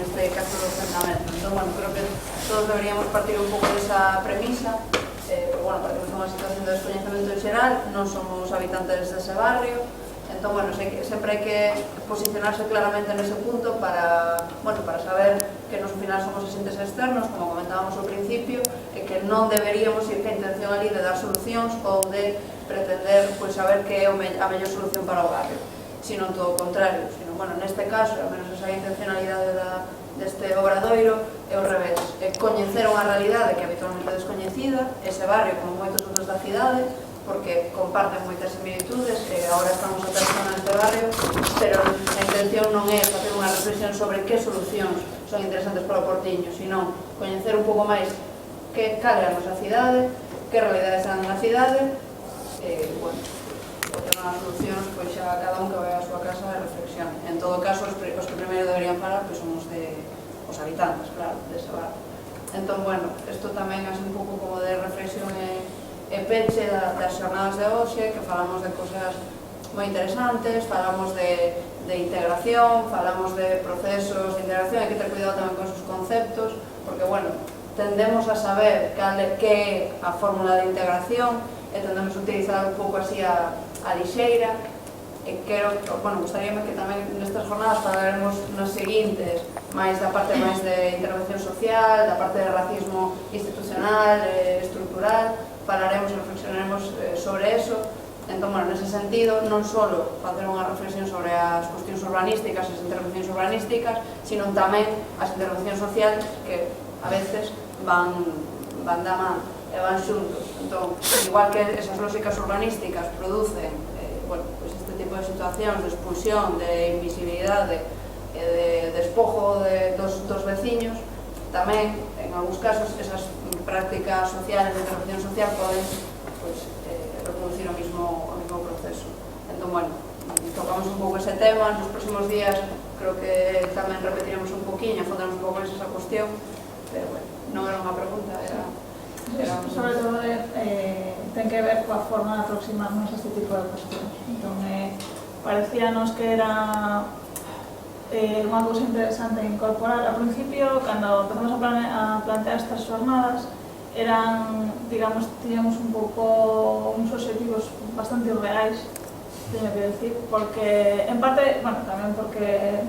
neste caso do enfrentamento. Entón, bueno, creo que todos deberíamos partir un pouco desa premisa, porque, bueno, partimos unha situación de descoñecemento en xeral, non somos habitantes dese barrio. Entón, bueno, sempre hai que posicionarse claramente nese punto para, bueno, para saber que nos final somos agentes externos, como comentábamos ao principio, e que non deberíamos ir que a intención ali de dar solucións ou de pretender pois, saber que é a mellor solución para o barrio, sino todo o contrario. Sino, bueno, neste caso, ao menos esa intencionalidade deste obradoiro é o revés, é coñecer unha realidade que habitualmente é descoñecida, ese barrio como moitos outros da cidade, porque comparten moitas similitudes e agora estamos aterrizando neste barrio, pero a intención non é facer unha reflexión sobre que solucións son interesantes para o Portiño, sino coñecer un pouco máis cal é a nosa cidade, que realidades están na cidade, bueno, o tema das solucións, pois xa cada un que vai á súa casa de reflexión. En todo caso, os que primeiro deberían falar pois son os habitantes, claro, dese barrio. Entón, bueno, isto tamén é un pouco como de reflexión e peche das xornadas de hoxe, que falamos de cosas moi interesantes, falamos de integración, falamos de procesos de integración, hai que ter cuidado tamén con esos conceptos, porque, bueno, tendemos a saber que é a fórmula de integración e tendemos a utilizar un pouco así a lixeira, Gustaríame que tamén nestas jornadas falaremos nas seguintes máis da parte máis de intervención social, da parte de racismo institucional, estructural, falaremos e reflexionaremos sobre eso. Entón, nese sentido, non só facer unha reflexión sobre as cuestións urbanísticas, as intervencións urbanísticas, sino tamén as intervencións sociales que a veces van da man e van xuntos. Entón, igual que esas lógicas urbanísticas producen este tipo de situacións de expulsión, de invisibilidade e de despojo dos veciños, tamén, en algúns casos, esas prácticas sociales de intervención social poden reproducir o mismo proceso. Entón, tocamos un pouco ese tema, nos próximos días creo que tamén repetiremos un poquinho, afondaremos un pouco esa cuestión, pero non era unha pregunta, era... Sobre todo ten que ver coa forma de aproximarnos a este tipo de cuestións. Entón, parecíanos que era unha cousa interesante incorporar. Ao principio, cando empezamos a plantear estas jornadas, eran, digamos, tiñamos un pouco uns objetivos bastante irreais, teño que decir, porque, en parte, tamén porque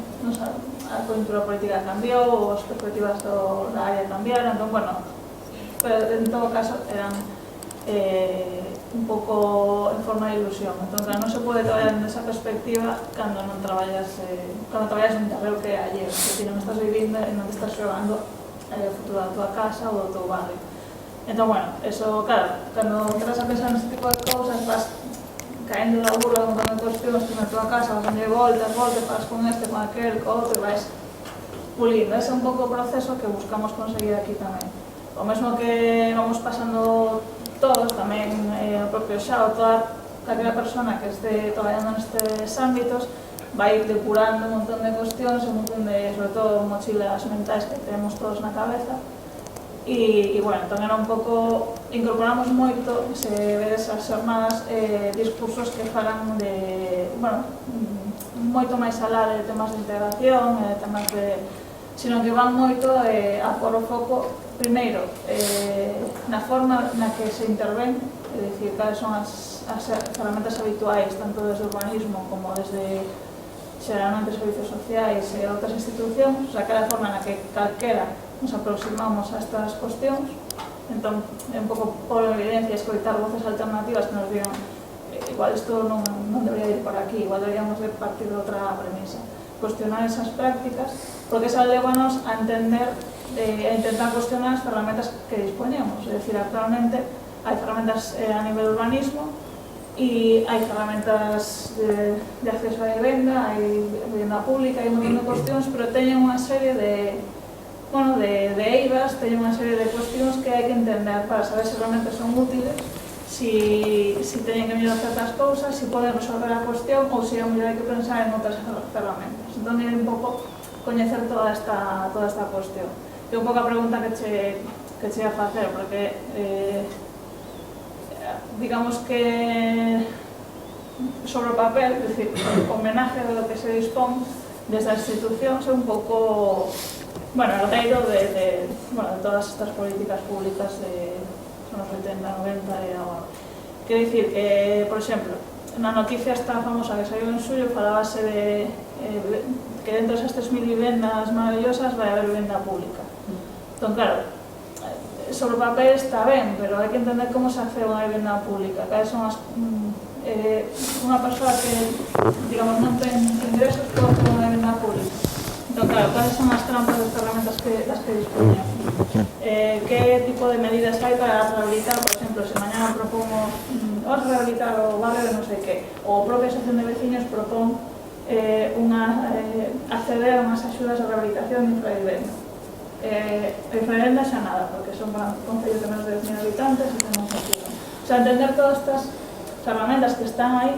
a coyuntura política cambiou, as perspectivas da área cambiaron, entón, pero en todo caso eran un pouco en forma de ilusión. Entón, non se pode traballar nesa perspectiva cando non traballas un terreo que é alleo, que non estás vivindo e non te estás xogando o futuro da tua casa ou do teu barrio. Entón, eso, claro, cando entras a pensar neste tipo de cousas, vas caendo da burla con cada cuestión, estás na tua casa, vas dando voltas, vas con este, con aquel, con outro, e vais pulindo. Ese é un pouco o proceso que buscamos conseguir aquí tamén. O mesmo que vamos pasando todos, tamén o propio Xao, toda aquela persona que este traballando nestes ámbitos vai ir depurando un montón de cuestións, un montón de, sobre todo, mochilas mentais que temos todos na cabeza. E, tamén era un pouco, incorporamos moito, se vedes as xornadas, discursos que falan de, moito máis alá de temas de integración, temas de, sino que van moito a por o foco, primeiro, na forma na que se intervén, é dicir, cales son as ferramentas habituais, tanto desde o urbanismo como desde xeralmente servicios sociais e outras institucións, aquela forma na que calquera nos aproximamos a estas cuestións. Entón, é un pouco por evidencia escoitar voces alternativas que nos digan igual isto non debería ir por aquí, igual deberíamos de partir de outra premisa. Cuestionar esas prácticas, porque eso levanos a entender a intentar cuestionar as ferramentas que dispoñemos. É dicir, actualmente hai ferramentas a nivel urbanismo e hai ferramentas de acceso a vivenda, hai vivenda pública, hai un montón de cuestións, pero teñen unha serie de eivas, teñen unha serie de cuestións que hai que entender para saber se realmente son útiles, si teñen que mirar certas cousas, si poden resolver a cuestión ou se hai que pensar en outras ferramentas. Entón, é un pouco coñecer toda esta cuestión. É un pouco a pregunta que che ia facer, porque digamos que sobre o papel, é dicir, o homenaje do que se dispón desde as institucións é un pouco herdeiro de todas estas políticas públicas de nos 80, 90 e agora. Quero dicir que, por exemplo, na noticia esta famosa que saiu en xullo falábase de que dentro desas 3.000 vivendas maravillosas vai haber vivenda pública. Entón, claro, sobre o papel está ben, pero hai que entender como se accede a unha vivenda pública. Cales son unha persoa que, digamos, non ten ingresos pode ter unha vivenda pública. Entón, claro, cales son as trampas das ferramentas das que dispoñemos? Que tipo de medidas hai para rehabilitar? Por exemplo, se mañana propongo vamos rehabilitar o barrio de non sei que, ou a propia asociación de veciños propón acceder a unhas axudas de rehabilitación de infravivenda. Infravivenda xa nada, porque son concellos de menos de 10.000 habitantes e non funcionan. O sea, entender todas estas ferramentas que están aí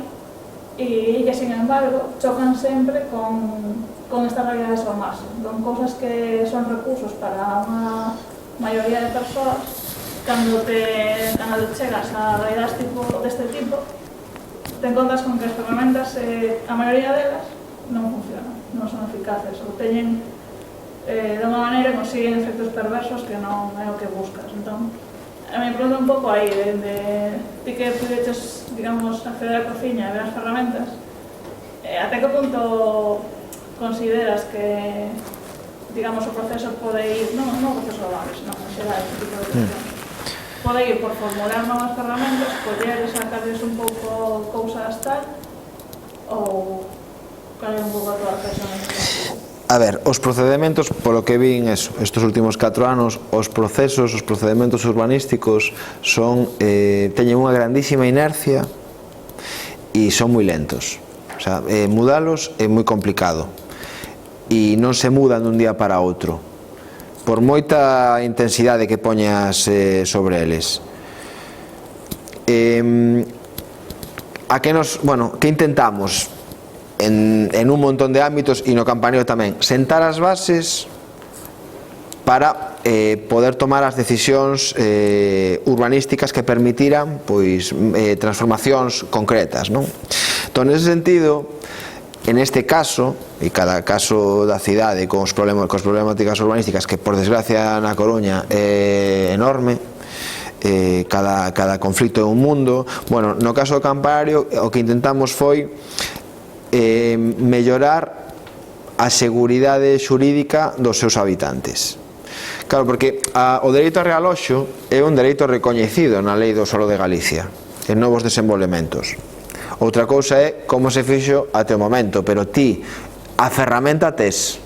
e que, sin embargo, chocan sempre con estas realidades ao marxo. Son cousas que son recursos para unha maioría de persoas. Cando chegas a realidades deste tipo, te encontras con que as ferramentas, a maioría delas, non funcionan, non son eficaces, ou teñen de unha maneira consiguen efectos perversos que non é o que buscas. Entón, a mí me pregunto un pouco aí, ti que pudeches, digamos, acceder á cociña e ver as ferramentas, Até que punto consideras que, digamos, o proceso pode ir, non o proceso do barrio, senón en xeral este tipo de cuestión, pode ir por formular novas ferramentas, coller e sacarles un pouco cousas tal, ou cal é un pouco a tua reflexión en este sentido? A ver, os procedementos, polo que vin estes últimos 4 anos, os procedementos urbanísticos teñen unha grandísima inercia e son moi lentos. O sea, mudalos é moi complicado e non se mudan dun día para outro, por moita intensidade que poñas sobre eles. Que intentamos en un montón de ámbitos e no campaneo tamén, sentar as bases para poder tomar as decisións urbanísticas que permitiran transformacións concretas, non? Entón, nese sentido, en este caso, e cada caso da cidade con as problemáticas urbanísticas, que por desgracia na Coruña é enorme, cada conflito é un mundo, bueno, no caso do campanario o que intentamos foi mellorar a seguridade xurídica dos seus habitantes. Claro, porque o dereito ao realoxo é un dereito recoñecido na Lei do Solo de Galicia en novos desenvolvementos. Outra cousa é como se fixo até o momento, pero ti a ferramenta tes,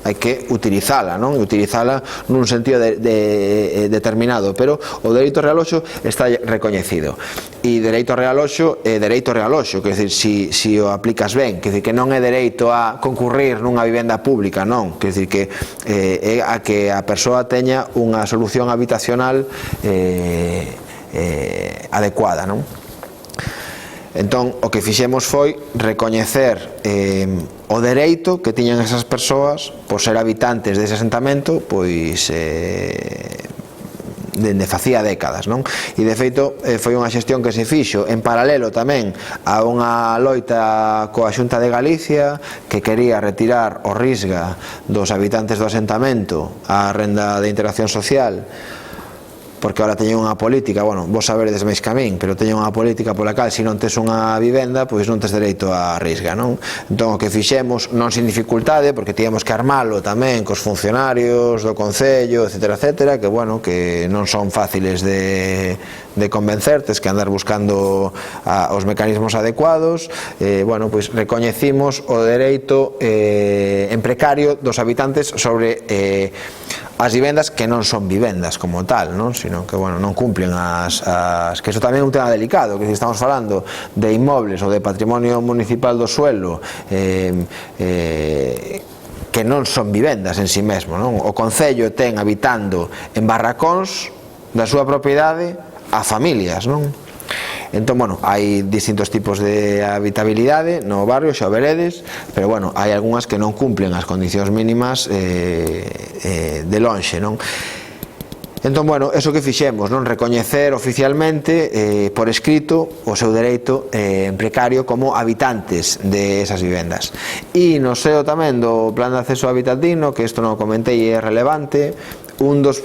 hai que utilizala, non? Utilizala nun sentido determinado, pero o dereito ao realoxo está recoñecido. E dereito ao realoxo é dereito ao realoxo, quer dizer, se o aplicas ben, quer dizer que non é dereito a concurrir nunha vivenda pública, non, quer dizer que é a que a persoa teña unha solución habitacional adecuada, non? Entón, o que fixemos foi recoñecer o dereito que tiñan esas persoas por ser habitantes dese asentamento, pois dende facía décadas, non? E de feito foi unha xestión que se fixo en paralelo tamén a unha loita coa Xunta de Galicia que quería retirar o Risga dos habitantes do asentamento a renda de integración social, porque ahora teñen unha política, bueno, vos saberedes máis que a min, pero teñen unha política pola cal se non tes unha vivenda, pois non tes dereito a risga, non? Entón o que fixemos, non sin dificultade, porque tiñamos que armalo tamén cos funcionarios do Concello, etcétera, etcétera, que bueno, que non son fáciles de convencer, tes que andar buscando os mecanismos adecuados, bueno, pois recoñecimos o dereito en precario dos habitantes sobre as vivendas que non son vivendas como tal, non? Sino que, bueno, non cumplen que iso tamén é un tema delicado, que se estamos falando de inmobles ou de patrimonio municipal do suelo que non son vivendas en si mesmo, non? O Concello ten habitando en barracóns da súa propiedade a familias, non? Entón, bueno, hai distintos tipos de habitabilidade no barrio, xa o veredes, pero, bueno, hai algunhas que non cumplen as condicións mínimas de lonxe, non? Entón, bueno, eso que fixemos, non? Recoñecer oficialmente por escrito o seu dereito en precario como habitantes de esas vivendas. E no seo tamén do Plan de Acceso a Hábitat Digno, que isto non o comentei e é relevante, un dos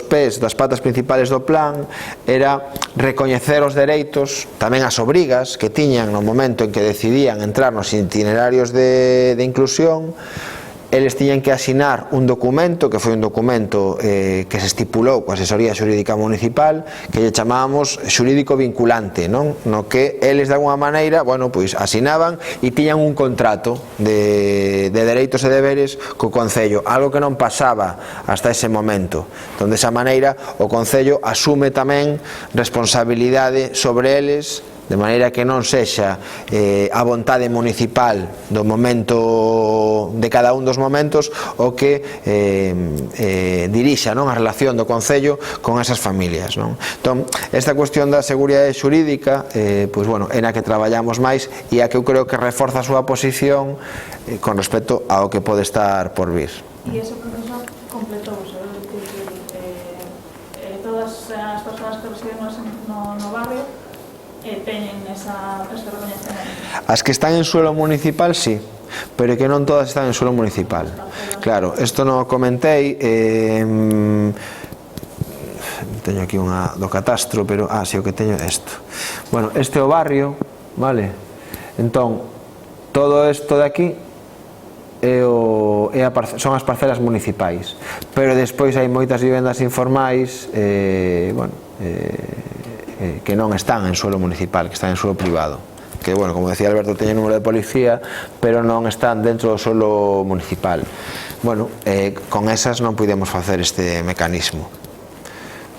pés, das patas principales do plan era recoñecer os dereitos, tamén as obrigas que tiñan no momento en que decidían entrar nos itinerarios de inclusión. Eles tiñan que asinar un documento, que foi un documento que se estipulou coa Asesoría Xurídica Municipal, que lle chamábamos xurídico vinculante, non? No que eles de alguna maneira, bueno, pois asinaban e tiñan un contrato de dereitos e deberes co Concello, algo que non pasaba hasta ese momento. Entón, desa maneira, o Concello asume tamén responsabilidade sobre eles, de maneira que non sexa a vontade municipal do momento, de cada un dos momentos, o que dirixa, non, a relación do Concello con esas familias, non? Entón, esta cuestión da seguridade xurídica, pois, bueno, é na que traballamos máis e a que eu creo que reforza a súa posición con respecto ao que pode estar por vir. E ese proceso completouse, todas as persoas que residen no barrio teñen ese recoñecemento. As que están en suelo municipal, sí, pero que non todas están en suelo municipal. Claro, isto non o comentei, teño aquí unha do catastro, pero, si o que teño é isto. Bueno, este é o barrio, vale? Entón, todo isto de aquí son as parcelas municipais, pero despois hai moitas vivendas informais que non están en suelo municipal, que están en suelo privado, que, bueno, como decía Alberto, teñen número de policía, pero non están dentro do suelo municipal. Bueno, con esas non podemos facer este mecanismo.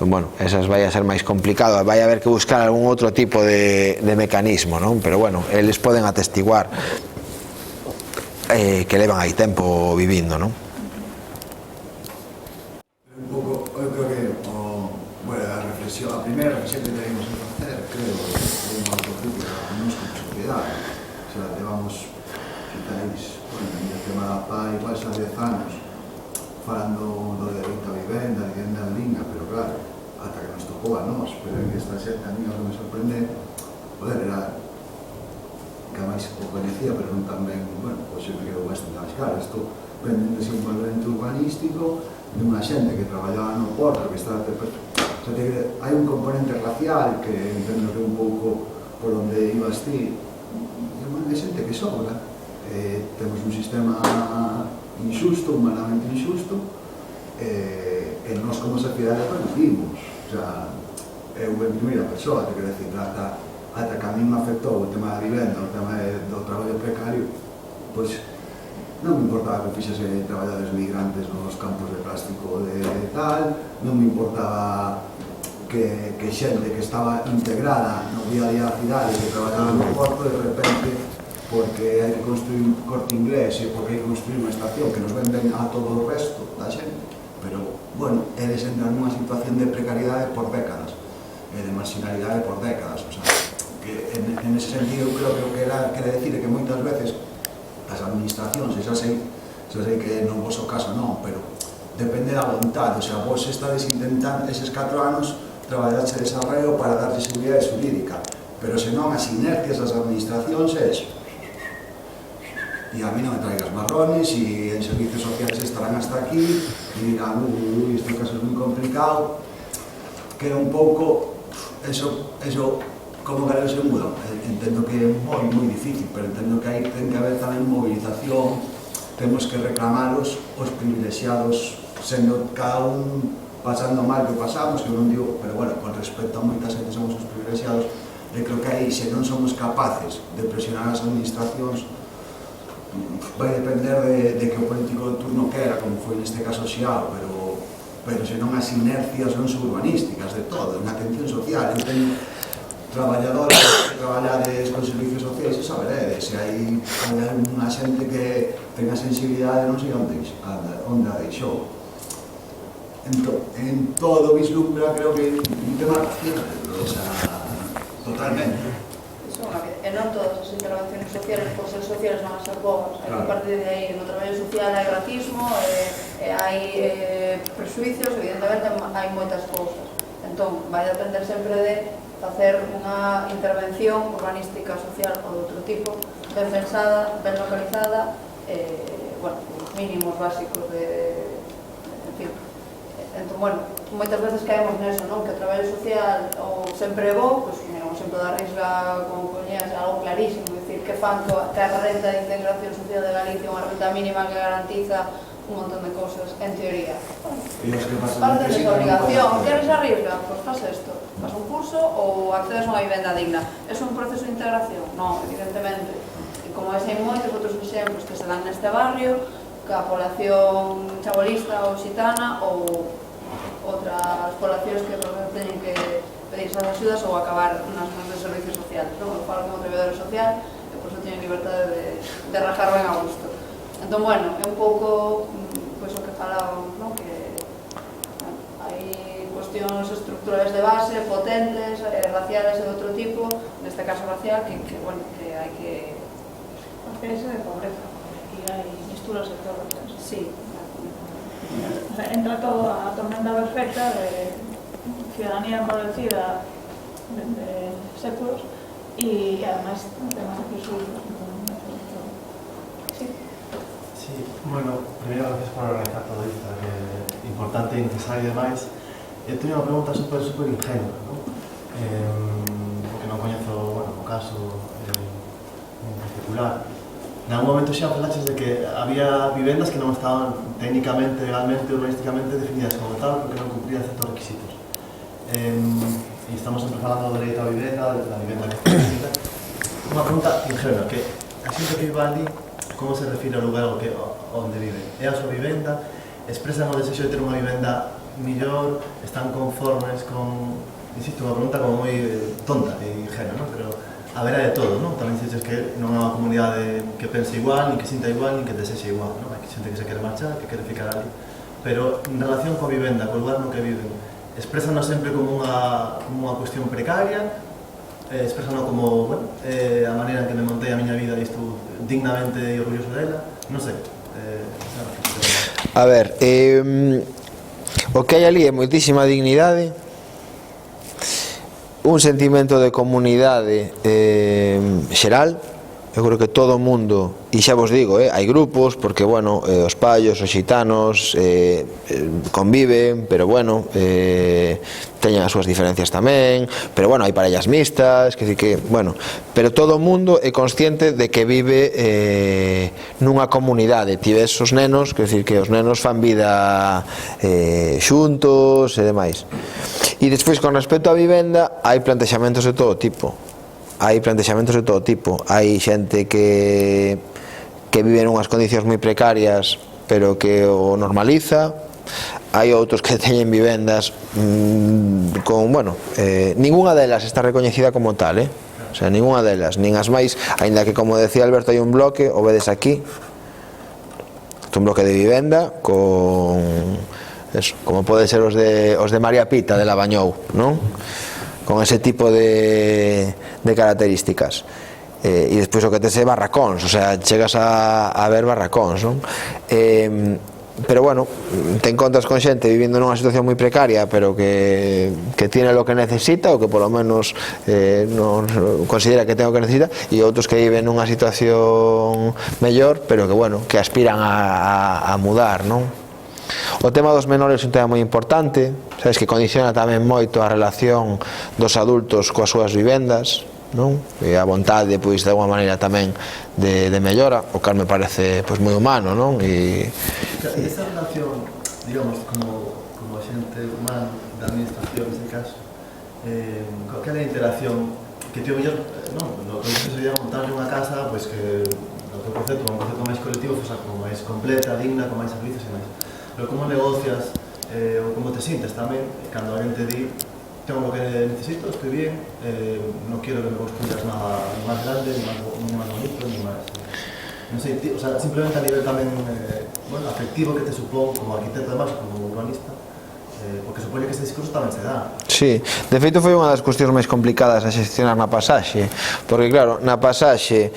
Bueno, esas vai a ser máis complicado, vai a haber que buscar algún outro tipo de mecanismo, non? Pero, bueno, eles poden atestiguar que levan aí tempo vivindo, non? Un pouco, eu creo que a reflexión, a primeira reflexión que tenemos que facer, creo, é unha autocrítica a nós como sociedade. O sea, levamos, quitáis, o tema da PA igual xa 10 anos, falando do dereito a vivenda digna, pero claro, ata que nos tocou a nós, pero é que esta xente a mí o que me sorprende, era que a máis o conecía, pero non tamén, bueno, pois me quedo bastante máis claro. Isto vende un envolvente urbanístico dunha xente que traballaba no porto, que estaba... O sea, hai un componente racial que entendo que un pouco por onde ibas ti, de xente que sobra. Temos un sistema injusto, humanamente injusto, e nós como sociedade reducimos. O sea, eu en primeira persoa, te quero decir, ata que a mí me afectou o tema da vivenda, o tema do traballo precario, pois non me importaba que fixese traballadores migrantes nos campos de plástico de tal, non me importaba que xente que estaba integrada no día a día da cidade, que traballaba no porto, de repente, porque hai que construir un Corte Inglés e porque hai que construir unha estación que nos venden a todo o resto da xente, pero, bueno, eles entran nunha situación de precariedade por décadas, e de marginalidade por décadas, o sea, que en ese sentido creo que o que quere decir é que moitas veces as administracións, e xa sei que no vosso caso non, pero depende da vontade, o sea, vos estades intentando eses 4 anos traballarse desarrollo para darlle seguridade xurídica, pero senón as inercias das administracións é eso. E a mí non me traigas marrones, e en servicios sociales estarán hasta aquí, e dirán, este caso é moi complicado, que é un pouco eso como galego se muda. Entendo que é moi difícil, pero entendo que aí ten que haber tamén movilización, temos que reclamaros os privilexiados, sendo cada un pasando mal que pasamos, que eu non digo, pero bueno, con respecto a moita xente somos os privilexiados, e creo que aí, se non somos capaces de presionar as administracións, vai depender de que o político de turno quera, como foi neste caso Xiao, pero senón as inercias non son urbanísticas de todo, na atención social. Eu teño traballadores que traballades con servicios sociais, e saberedes, se hai unha xente que tenga sensibilidade, non sei onde a deixou. En todo vislumbra, creo que un tema racional, o sea, totalmente. E non todas as intervenciones sociales, por ser sociales, non as ser boas. A partir de aí, no traballo social hai racismo, hai presuicios, evidentemente hai moitas cousas. Entón, vai depender sempre de facer unha intervención urbanística social ou de outro tipo, ben pensada, ben localizada, bueno, os mínimos básicos de... En fin. Entón, bueno, moitas veces caemos neso, non? Que o traballo social ou sempre é bo, pois, o exemplo da Risga, como coñeas, é algo clarísimo, dicir, que fan que a renta de integración social de Galicia, unha renta mínima que garantiza un montón de cousas, en teoría. Parte de esa obligación, queres a Risga? Pois faz isto, faz un curso ou accedes a unha vivenda digna. É un proceso de integración? Non, evidentemente. E como hai moitos outros exemplos que se dan neste barrio, que a población chabolista ou xitana ou outras poblacións que teñen que pedir esas axudas ou acabar nas mãos de servicios sociales. Non? Eu falo como traballadora social e por eso teñen libertade de rajar ben a gusto. Entón, bueno, é un pouco pois o que falábamos, non? Que hai cuestións estructurales de base, potentes, raciales e de outro tipo, neste caso racial, que bueno, que hai que... Hacerse de pobreza, aquí hai misturas de todo. Sí. O sea, entra todo a tormenta perfecta de ciudadanía empobrecida de séculos y además temas aquí suyos. Sí. Sí, bueno, primero gracias por organizar todo isto, que é importante e necesario demais. Eu teño unha pregunta super ingenua, non? Porque non coñezo, bueno, caso en particular. En algún momento xa falaches de que había vivendas que non estaban técnicamente, legalmente, urbanísticamente definidas como tal porque non cumplían certos requisitos. E estamos sempre falando do dereito á vivenda, da vivenda que necesita. Unha pregunta ingenua, que a xente que vive ali, como se refire ao lugar onde vive? É a súa vivenda? Expresan o desexo de ter unha vivenda millor? Están conformes con... Insisto, unha pregunta como moi tonta e ingenua, ¿no? Pero haberá de todo, ¿no? Tamén dices que non é unha comunidade que pense igual, ni que sinta igual, ni que desexe igual, ¿no? Hai xente que se quere marchar, que quere ficar ali. Pero en relación coa vivenda, co lugar no que viven, expresanos sempre como unha cuestión precaria, expresano como, bueno, a maneira en que me montei a miña vida e estou dignamente e orgulloso dela, non sei. A ver, o que hai ali é moitísima dignidade, un sentimento de comunidade xeral. Eu creo que todo o mundo, e xa vos digo, hai grupos, porque, bueno, os paios, os xitanos conviven, pero, bueno, teñen as súas diferencias tamén, pero, bueno, hai parellas mixtas, que, bueno, pero todo o mundo é consciente de que vive nunha comunidade. Tives os nenos, que decir que os nenos fan vida xuntos e demais. E despois, con respecto á vivenda, hai plantexamentos de todo tipo. Hai xente que vive en unhas condicións moi precarias pero que o normaliza. Hai outros que teñen vivendas con, bueno, ninguna delas está recoñecida como tal, o sea, ninguna delas, nin as máis, aínda que, como decía Alberto, hai un bloque, o vedes aquí, un bloque de vivenda con eso, como pode ser os de María Pita de Labañou, non? Con ese tipo de características. E despois o que tes é barracóns, o sea, chegas a ver barracóns, non? Pero, bueno, te encontras con xente vivindo nunha situación moi precaria, pero que tiene lo que necesita, ou que polo menos considera que ten o que necesita, e outros que viven nunha situación mellor, pero que, bueno, que aspiran a mudar, non? O tema dos menores é un tema moi importante, sabes, que condiciona tamén moito a relación dos adultos coas súas vivendas, non? E a vontade, pois, de alguma maneira tamén de mellora, o cal me parece, pois, moi humano, non? E esa relación, digamos, como xente humana da administración, neste caso, aquela interacción que tío mellor, non? O que sería montarle unha casa, pois, que o teu concepto, un concepto máis colectivo, fosa como máis completa, digna, con máis servicios e máis. Pero como negocias ou como te sientes tamén cando alguén te di tengo lo que necesito, estoy bien, no quiero que me construyas nada más grande, ni más bonito, ni más... No sé, o sea, simplemente a nivel tamén bueno, afectivo que te supón como arquitecto además, como urbanista, porque supone que este discurso tamén se dá. Sí, de feito foi unha das cuestións máis complicadas a xestionar na pasaxe, porque, claro, na pasaxe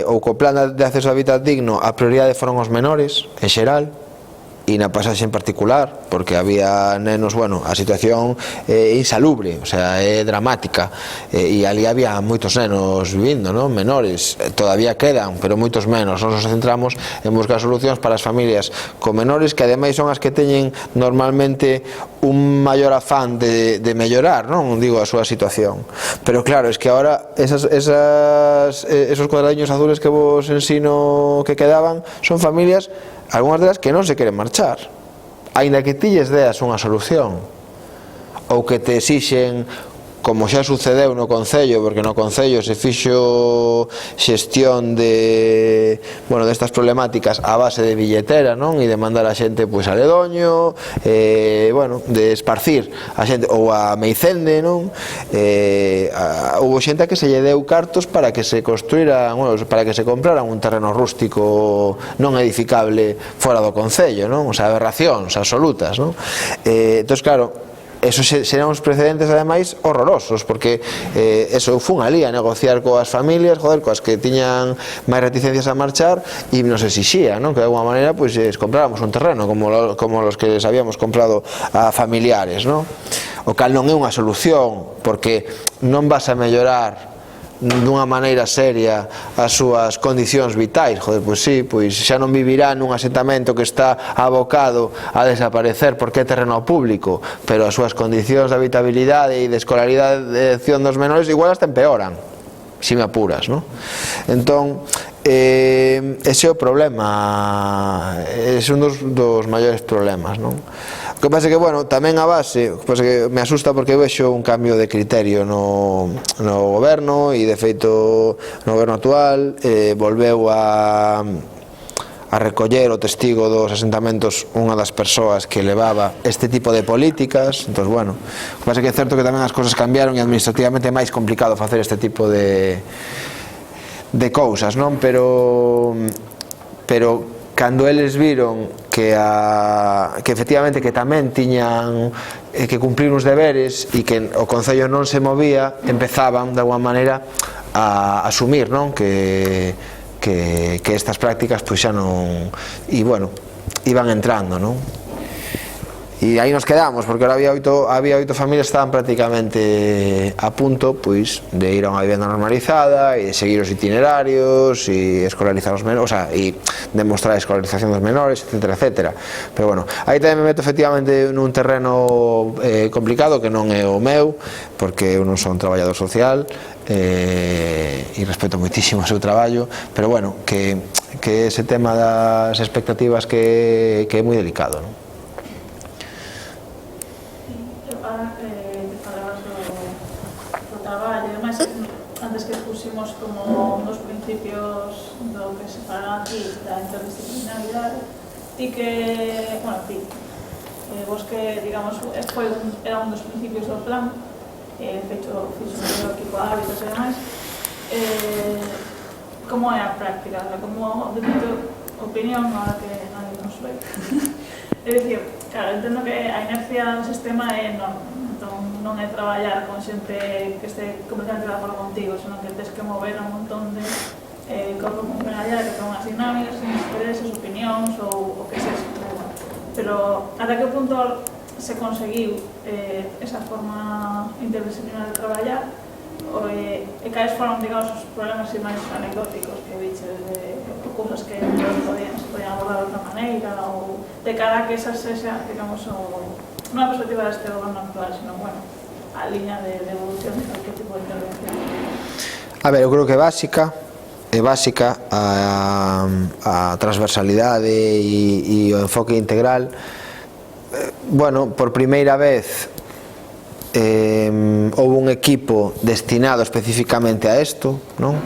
ou co plan de acceso a hábitat digno a prioridade foron os menores, en xeral, e na pasaxe en particular, porque había nenos, bueno, a situación é insalubre, o sea, é dramática, e ali había moitos nenos vivindo, non? Menores, todavía quedan, pero moitos menos. Nos centramos en buscar solucións para as familias con menores, que ademais son as que teñen normalmente un maior afán de mellorar, non? Digo, a súa situación. Pero claro, es que ahora esos cuadradiños azules que vos ensino que quedaban son familias, algunhas delas que non se queren marchar, aínda que ti lles deas unha solución, ou que te exixen, como xa sucedeu no Concello, porque no Concello se fixo xestión de, bueno, destas problemáticas a base de billetera, non? E de mandar a xente, pois, a Ledoño, bueno, de esparcir a xente, ou a Meicende, non? Houve xente que se lle deu cartos para que se construíran, bueno, para que se compraran un terreno rústico non edificable fora do Concello, non? O sea, aberracións absolutas, non? Entón, claro, eso serán uns precedentes, ademais, horrorosos, porque eu fun ali a negociar coas familias, joder, coas que tiñan máis reticencias a marchar, e nos exixía, non? Que de alguma maneira, pois, compráramos un terreno como los que les habíamos comprado a familiares, non? O cal non é unha solución, porque non vas a mellorar dunha maneira seria as súas condicións vitais. Joder, pois sí, pois xa non vivirá nun asentamento que está abocado a desaparecer porque é terreno público, pero as súas condicións de habitabilidade e de escolaridade de elección dos menores igual hasta empeoran. si me apuras, non? Entón, ese é o problema, é un dos maiores problemas, non? O que pasa é que, bueno, tamén a base, o que pasa é que me asusta porque vexo un cambio de criterio no goberno, e de feito no goberno actual volveu a recoller o testigo dos asentamentos unha das persoas que levaba este tipo de políticas. Entón, bueno, o que pasa é que é certo que tamén as cousas cambiaron e administrativamente é máis complicado facer este tipo de cousas, non? Pero cando eles viron que efectivamente que tamén tiñan que cumplir uns deberes e que o Concello non se movía, empezaban de alguma maneira a asumir, non? Que estas prácticas pois xa non, e bueno, iban entrando, non? E aí nos quedamos, porque ahora había 8 familias que estaban prácticamente a punto pois de ir a unha vivenda normalizada e de seguir os itinerarios e escolarizar os menores, o sea, e demostrar a escolarización dos menores, etcétera, etcétera. Pero bueno, aí tamén me meto efectivamente nun terreno complicado que non é o meu, porque eu non son traballador social e respeto moitísimo o seu traballo, pero bueno, que ese tema das expectativas que é moi delicado, non? Antes que pusimos como un dos principios do que se fala aquí da interdisciplinaridade, vos que, digamos, era un dos principios do plan, feito o equipo de hábitos e demais, como é a práctica? Como, de feito, opinión, ahora que nadie nos ve. É dicir, claro, entendo que a inercia do sistema é enorme. Non é traballar con xente que este completamente de acordo contigo, senón que tens que mover a un montón de corpo funcionarial que ten unhas dinámicas, unhas intereses, opinións ou o que sexa. Pero ata que punto se conseguiu esa forma interdisciplinar de traballar e cales foron, digamos, os problemas máis anecdóticos que viches de cousas que se podían abordar de outra maneira ou de cara a que esa sexa, digamos, non a perspectiva deste goberno actual, sino, bueno, a liña de evolución de calquer tipo de intervención. A ver, eu creo que é básica a transversalidade e o enfoque integral. Bueno, por primeira vez houve un equipo destinado especificamente a isto, non?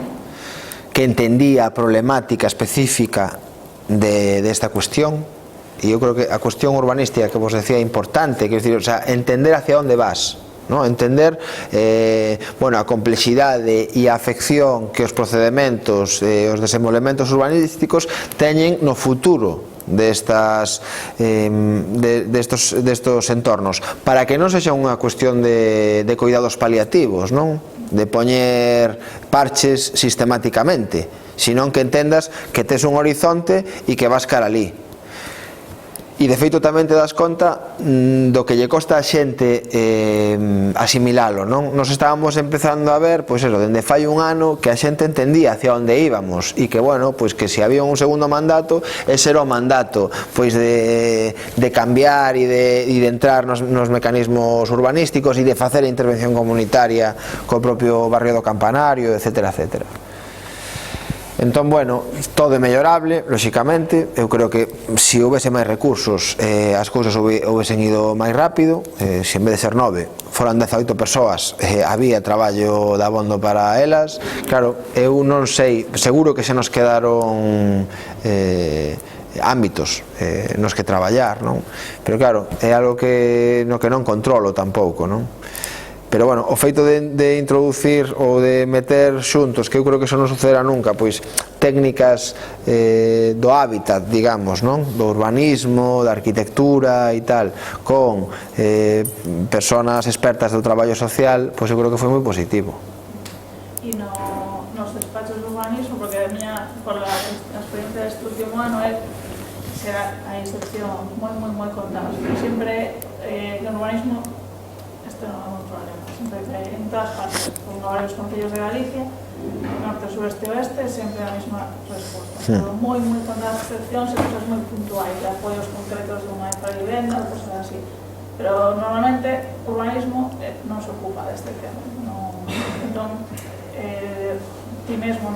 Que entendía a problemática específica desta cuestión. E eu creo que a cuestión urbanística que vos decía é importante, quero dicir, o sea, entender hacia onde vas, ¿no? Entender a complexidade e a afección que os procedementos os desenvolvementos urbanísticos teñen no futuro destos entornos, para que non sexa unha cuestión de cuidados paliativos, non? De poñer parches sistemáticamente, senón que entendas que tes un horizonte e que vas cara ali. E de feito tamén te das conta do que lle costa a xente asimilalo, non? Nos estábamos empezando a ver, pois eso, dende fai un ano que a xente entendía hacia onde íbamos e que, bueno, pois que se había un segundo mandato, ese era o mandato pois de cambiar e de entrar nos mecanismos urbanísticos e de facer a intervención comunitaria co propio barrio do Campanario, etcétera, etcétera. Entón, bueno, todo é mellorable, lóxicamente. Eu creo que se houvese máis recursos as cousas houvesen ido máis rápido. Se en vez de ser 9 foran 18 persoas, había traballo de abondo para elas. Claro, eu non sei, seguro que se nos quedaron ámbitos nos que traballar, non? Pero claro, é algo no que non controlo tampouco, non? Pero bueno, o feito de introducir ou de meter xuntos, que eu creo que eso non sucederá nunca, pois técnicas do hábitat, digamos, non? Do urbanismo, da arquitectura e tal, con persoas expertas do traballo social, pois eu creo que foi moi positivo. E nos despachos do urbanismo, porque por a experiencia de este último ano será a excepción moi contada, pero sempre no urbanismo isto non é un problema, sempre en todas partes, con varios concellos de Galicia, norte, sureste e oeste, sempre a mesma resposta. Pero moi contadas excepcións e cosas moi puntuais, de apoios concretos de unha infravivenda, cosas así. Pero normalmente o urbanismo non se ocupa deste tema. Entón, ti mesmo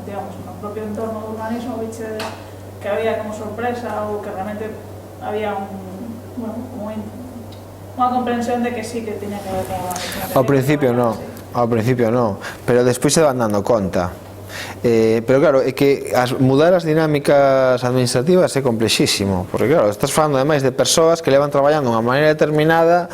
digamos, no propio entorno do urbanismo viche que había como sorpresa ou que realmente había unha comprensión de que sí que tiña que ver con o urbanismo? Ao principio non, pero despois se van dando conta. Pero claro, é que mudar as dinámicas administrativas é complexísimo, porque claro, estás falando ademais de persoas que levan traballando de unha maneira determinada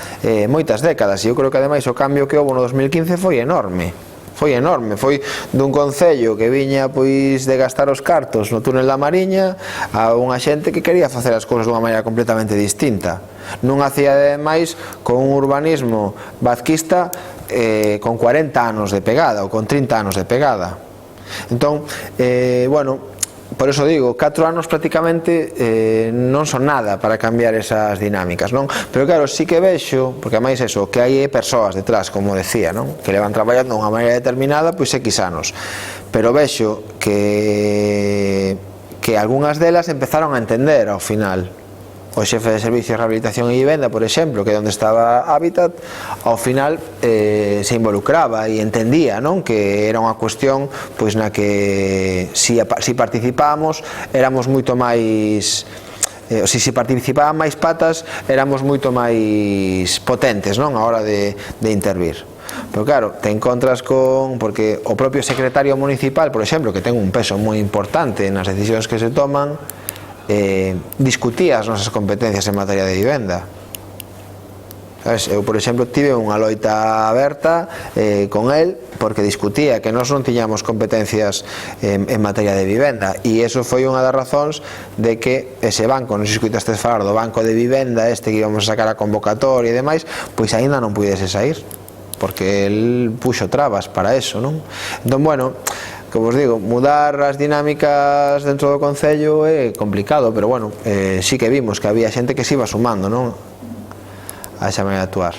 moitas décadas, e eu creo que ademais o cambio que houve no 2015 foi enorme, foi dun concello que viña pois de gastar os cartos no túnel da Mariña a unha xente que quería facer as cousas dunha maneira completamente distinta. Non hacía ademais con un urbanismo vazquista con 40 anos de pegada ou con 30 anos de pegada. Entón, por eso digo, 4 anos prácticamente non son nada para cambiar esas dinámicas, non? Pero claro, sí que vexo, porque ademais eso, que hai persoas detrás, como decía, non? Que levan traballando de unha maneira determinada pois X anos, pero vexo que algunhas delas empezaron a entender ao final. O xefe de Servicios de Rehabilitación e Vivenda, por exemplo, que é onde estaba Hábitat, ao final se involucraba e entendía, non? Que era unha cuestión pois na que si participábamos éramos moito máis se participaban máis patas éramos moito máis potentes, non? A hora de intervir. Pero claro, te encontras porque o propio secretario municipal, por exemplo, que ten un peso moi importante nas decisións que se toman, discutía as nosas competencias en materia de vivenda. Sabes? Eu, por exemplo, tive unha loita aberta con el porque discutía que nós non tiñamos competencias en materia de vivenda, e eso foi unha das razóns de que ese banco, non sei se escuitaste falar do banco de vivenda que íbamos a sacar a convocatoria e demais, pois aínda non pudese sair porque el puxo trabas para eso, non? Entón, bueno, como os digo, mudar as dinámicas dentro do concello é complicado, pero bueno, sí que vimos que había xente que se iba sumando, non? A esa maneira de actuar.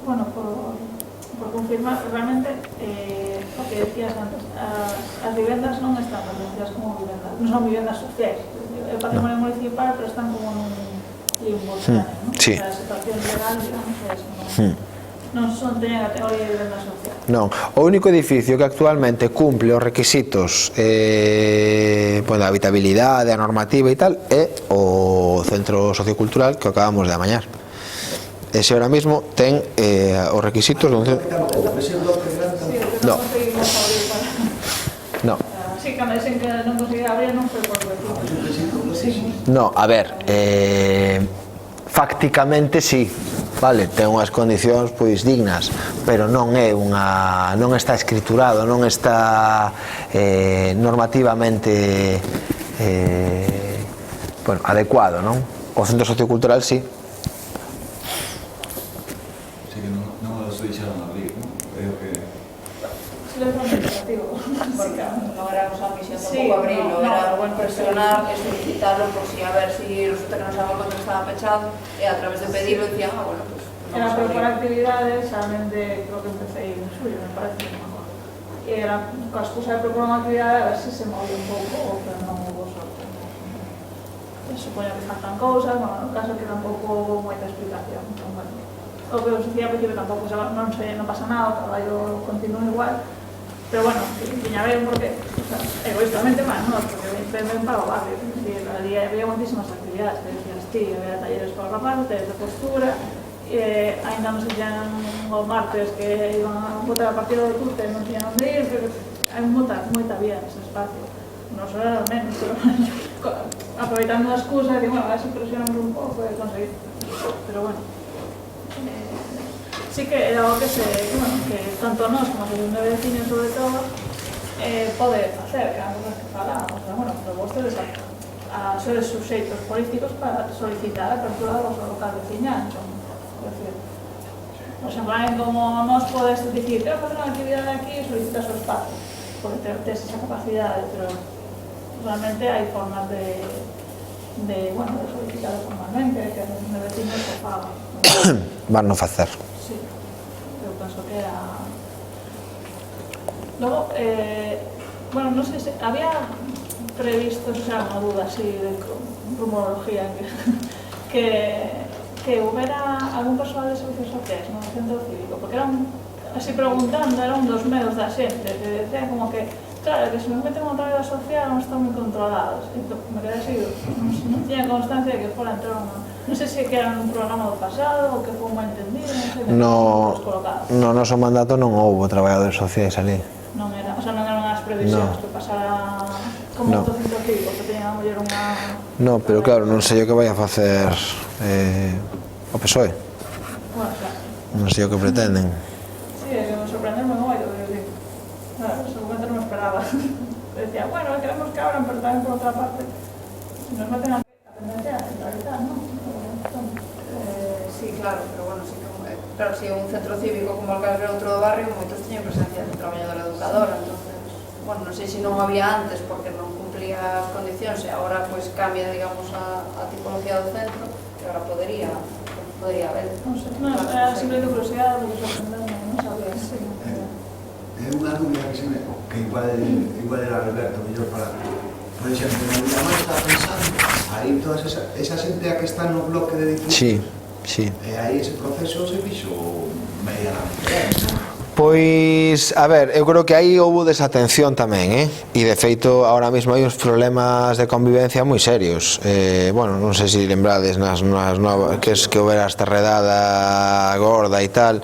Bueno, por confirmar, realmente o que decías antes, as vivendas non están reconocidas como vivendas, non son vivendas sociais, é patrimonio municipal, pero están como nun limbo, non? Sí. A situación legal, digamos, é eso, non son teñen categoría de vivenda social. Non, o único edificio que actualmente cumple os requisitos de habitabilidade, a normativa e tal, é o centro sociocultural que acabamos de amañar. Ese ahora mismo ten os requisitos do centro. No. No. Sí, cando dicen que non conseguía abrir non foi por vecinos. No, a ver, fácticamente sí, vale, ten unhas condicións pois dignas, pero non está escriturado, non está normativamente adecuado, non? O centro sociocultural sí. Sí que non os deixaron abrir, non? Creo que Silencio administrativo. Porque non era a misión Sí, tampouco abrirlo, no, era bueno, presionar e solicitarlo por si a ver si resulta que non sabe cuando estaba pechado e a través de pedirlo decían, bueno, pues Era por actividades, solamente creo que empecé en suyo, me parece que no me acuerdo. E era coa excusa de proponer unha actividade a ver se se movía un pouco, pero non hubo sorte. Supoño que faltan cousas, bueno, no caso que tampouco houve moita explicación. Entón, bueno, o que os dicía ao principio tampouco non pasa nada, o traballo continúa igual, pero bueno, tiña ben porque, egoístamente máis, non? Porque ven para o barrio, es decir, ali había moitísimas actividades, que decías ti, había talleres para os rapaces, talleres de postura, ainda non se tiñan os martes que iban a botar a partido do curte, non se tiñan onde ir, pero hai moita vía nese espacio. Non só era menos, pero aproveitando a excusa de, bueno, a ver se presionamos un pouco de conseguir. Pero bueno, sí que era algo que tanto nós como a asociación de vecinos sobre todo pode facer, que eran cosas que falábamos, bueno, pero vostedes a seres suxeitos políticos para solicitar a apertura do local veciñal. Por exemplo, como nos podes dicir, quero facer unha actividade aquí e solicitas o espacio, porque tes esa capacidade, pero realmente hai formas de solicitar formalmente, que a asociación de vecinos se faga. Van non facer. Sí, eu penso que era... Logo, bueno, non sei se había previsto, xa unha duda así de rumorología que que hubiera algún persoal de servicios sociais no centro cívico, porque eran, así preguntando, era un dos medos da xente, que decían como que, claro, que se nos meten outra vida social non están moi controlados. Entón, me quedé así, non tiña constancia de que fora entrar ou non. Non sei se que era un programa do pasado ou que foi moi entendido, non sei, No noso mandato non houbo traballadores sociais ali. Non era, o sea, non eran as previsións que pasara como outro centro cívico, que teña a mellor unha... No, pero claro, non sei o que vai a facer o PSOE. Bueno, claro. Non sei o que pretenden. Sí, me sorprendeu moito, eu digo, seguramente non me esperaba. Decía, bueno, queremos que abran, pero tamén por outra parte, si nos meten aquí, a tendencia a centralizar, ¿no? Sí, claro, pero bueno, sí que, claro, si un centro cívico como calquera outro do barrio, moitos teñen presencia de traballadora educadora, entonces, bueno, non sei se non había antes porque non cumplía as condicións e agora pues cambia, digamos, a tipología do centro, que agora podría haber. Non sei, era simple de curiosidade, porque sorprendeu, non sabía. É unha dúbida que igual era Alberto, mellor para... Por exemplo, no Villamar está pensando, aí toda esa xente a que está no bloque de edificios. Sí. E aí ese proceso se fixo medianamente, non? Pois, a ver, eu creo que aí houve desatención tamén, e de feito ahora mesmo hai uns problemas de convivencia moi serios. Bueno, non sei se lembrades nas novas que houbera esta redada gorda e tal.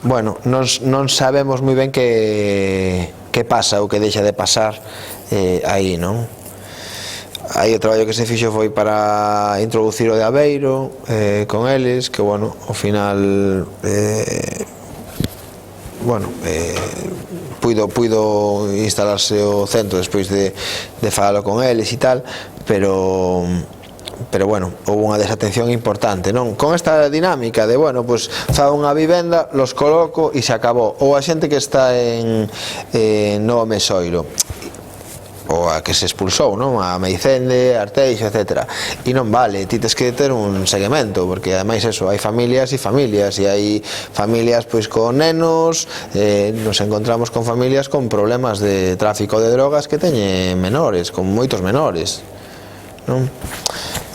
Bueno, non sabemos moi ben que pasa ou que deixa de pasar aí, non? Aí o traballo que se fixo foi para introducir o de Aveiro con eles, que, bueno, ao final puido instalarse o centro despois de falalo con eles e tal, pero bueno, houve unha desatención importante, non? Con esta dinámica de, bueno, pues fago unha vivenda, los coloco e se acabou. Ou a xente que está en Novo Mesoiro, ou a que se expulsou, non? A Meicende, Arteixo, etc. E non vale, ti tes que ter un seguimento, porque ademais eso, hai familias e familias, e hai familias pois con nenos, nos encontramos con familias con problemas de tráfico de drogas que teñen menores, con moitos menores, non?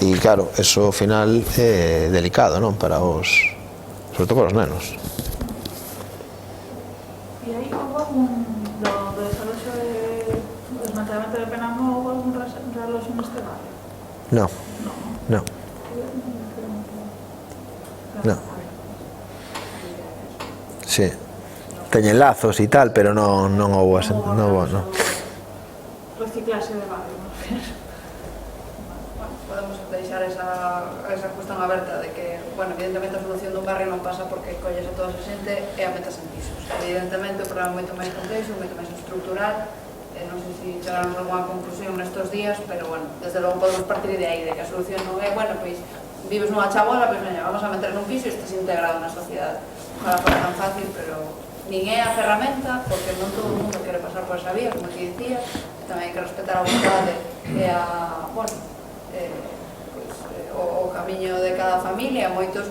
E claro, eso ao final é delicado, non? Para os, sobre todo para os nenos. E aí houve algún do desaloxo de desmantelamento de Penamó, houve algún realoxo neste barrio? No. Sí. Teñen lazos e tal, pero non houve reciclaxe de barrio, non sei. Podemos deixar esa cuestión aberta de que, bueno, evidentemente a solución dun barrio non pasa porque colles a toda esa xente e a metas en pisos. Evidentemente o problema é moito máis complexo, moito máis estructural, non sei se chegaramos a alguna conclusión nestes días, pero bueno, desde logo podemos partir de aí, de que a solución non é, bueno, pois vives nunha chabola, pois veña, vamos a meter nun piso e estás integrado na sociedade. Ojalá fora tan fácil, pero nin é a ferramenta, porque non todo o mundo quere pasar por esa vía, como ti dicías, tamén hai que respetar a vontade e a, bueno, o camiño de cada familia, moitos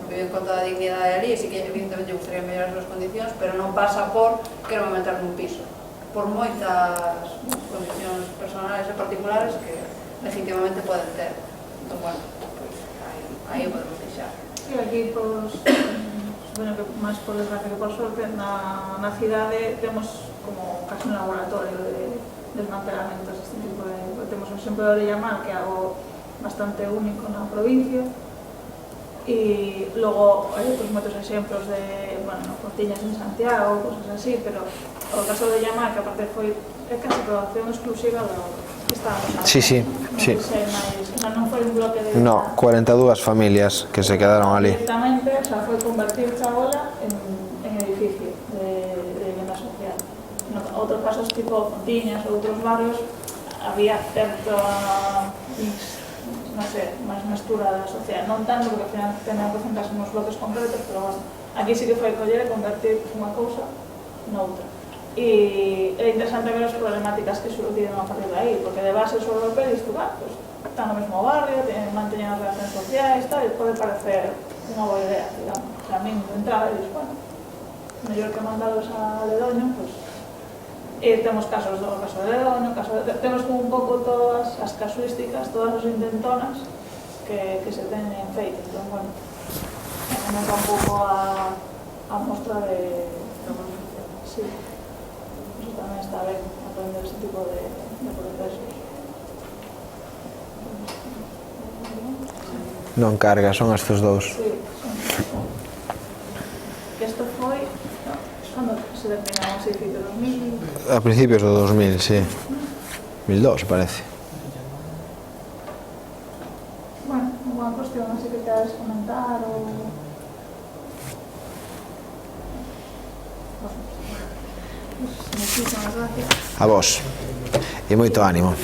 viven con toda a dignidade ali, e si que evidentemente gustaría mellorar as súas condicións, pero non pasa por quero meter nun piso, por moitas condicións personales e particulares que legítimamente poden ter. Entón, bueno, aí o podemos deixar. Sí, aquí, bueno, que máis por desgracia que por sorte, na cidade temos como casi un laboratorio de desmantelamentos, este tipo de... Temos un exemplo de Villamar, que é algo bastante único na provincia, e logo hai outros moitos exemplos de, bueno, Portiñas en Santiago, cosas así, pero o caso de Villamar, que aparte foi casi producción exclusiva do que estábamos antes. Sí. Non foi un bloque de... No, 42 familias que se quedaron ali. Directamente, o sea, foi convertir Chabola en edificio de vivienda social. Outros casos tipo Pontiñas ou outros barrios había certa, non sei, máis mestura da sociedade, non tanto porque ao final tenían que centrarse nos bloques concretos, pero bueno, aquí sí que foi coller e convertir unha cousa noutra. E é interesante ver as problemáticas que surgiron a partir de aí, porque de base sobre o papel isto va, pues, está no mesmo barrio, manteñen as relacións sociais, tal, e pode parecer unha boa idea, digamos. A min, de entrada, dices, bueno, mellor que mandalos a Ledoño, pues, e temos casos do caso de Ledoño, temos como un pouco todas as casuísticas, todas as intentonas que se teñen feito. Entón, bueno, nos dá un pouco a mostra de... Sí, eso tamén está ben, aprender ese tipo de procesos. Non carga, son estes dous. Sí, son. Isto foi, cando se terminaron os edificios, 2000... A principios do 2000, sí. 2002, parece. Bueno, alguna cuestión así que queres comentar ou... Muchísimas gracias. A vos. E moito ánimo.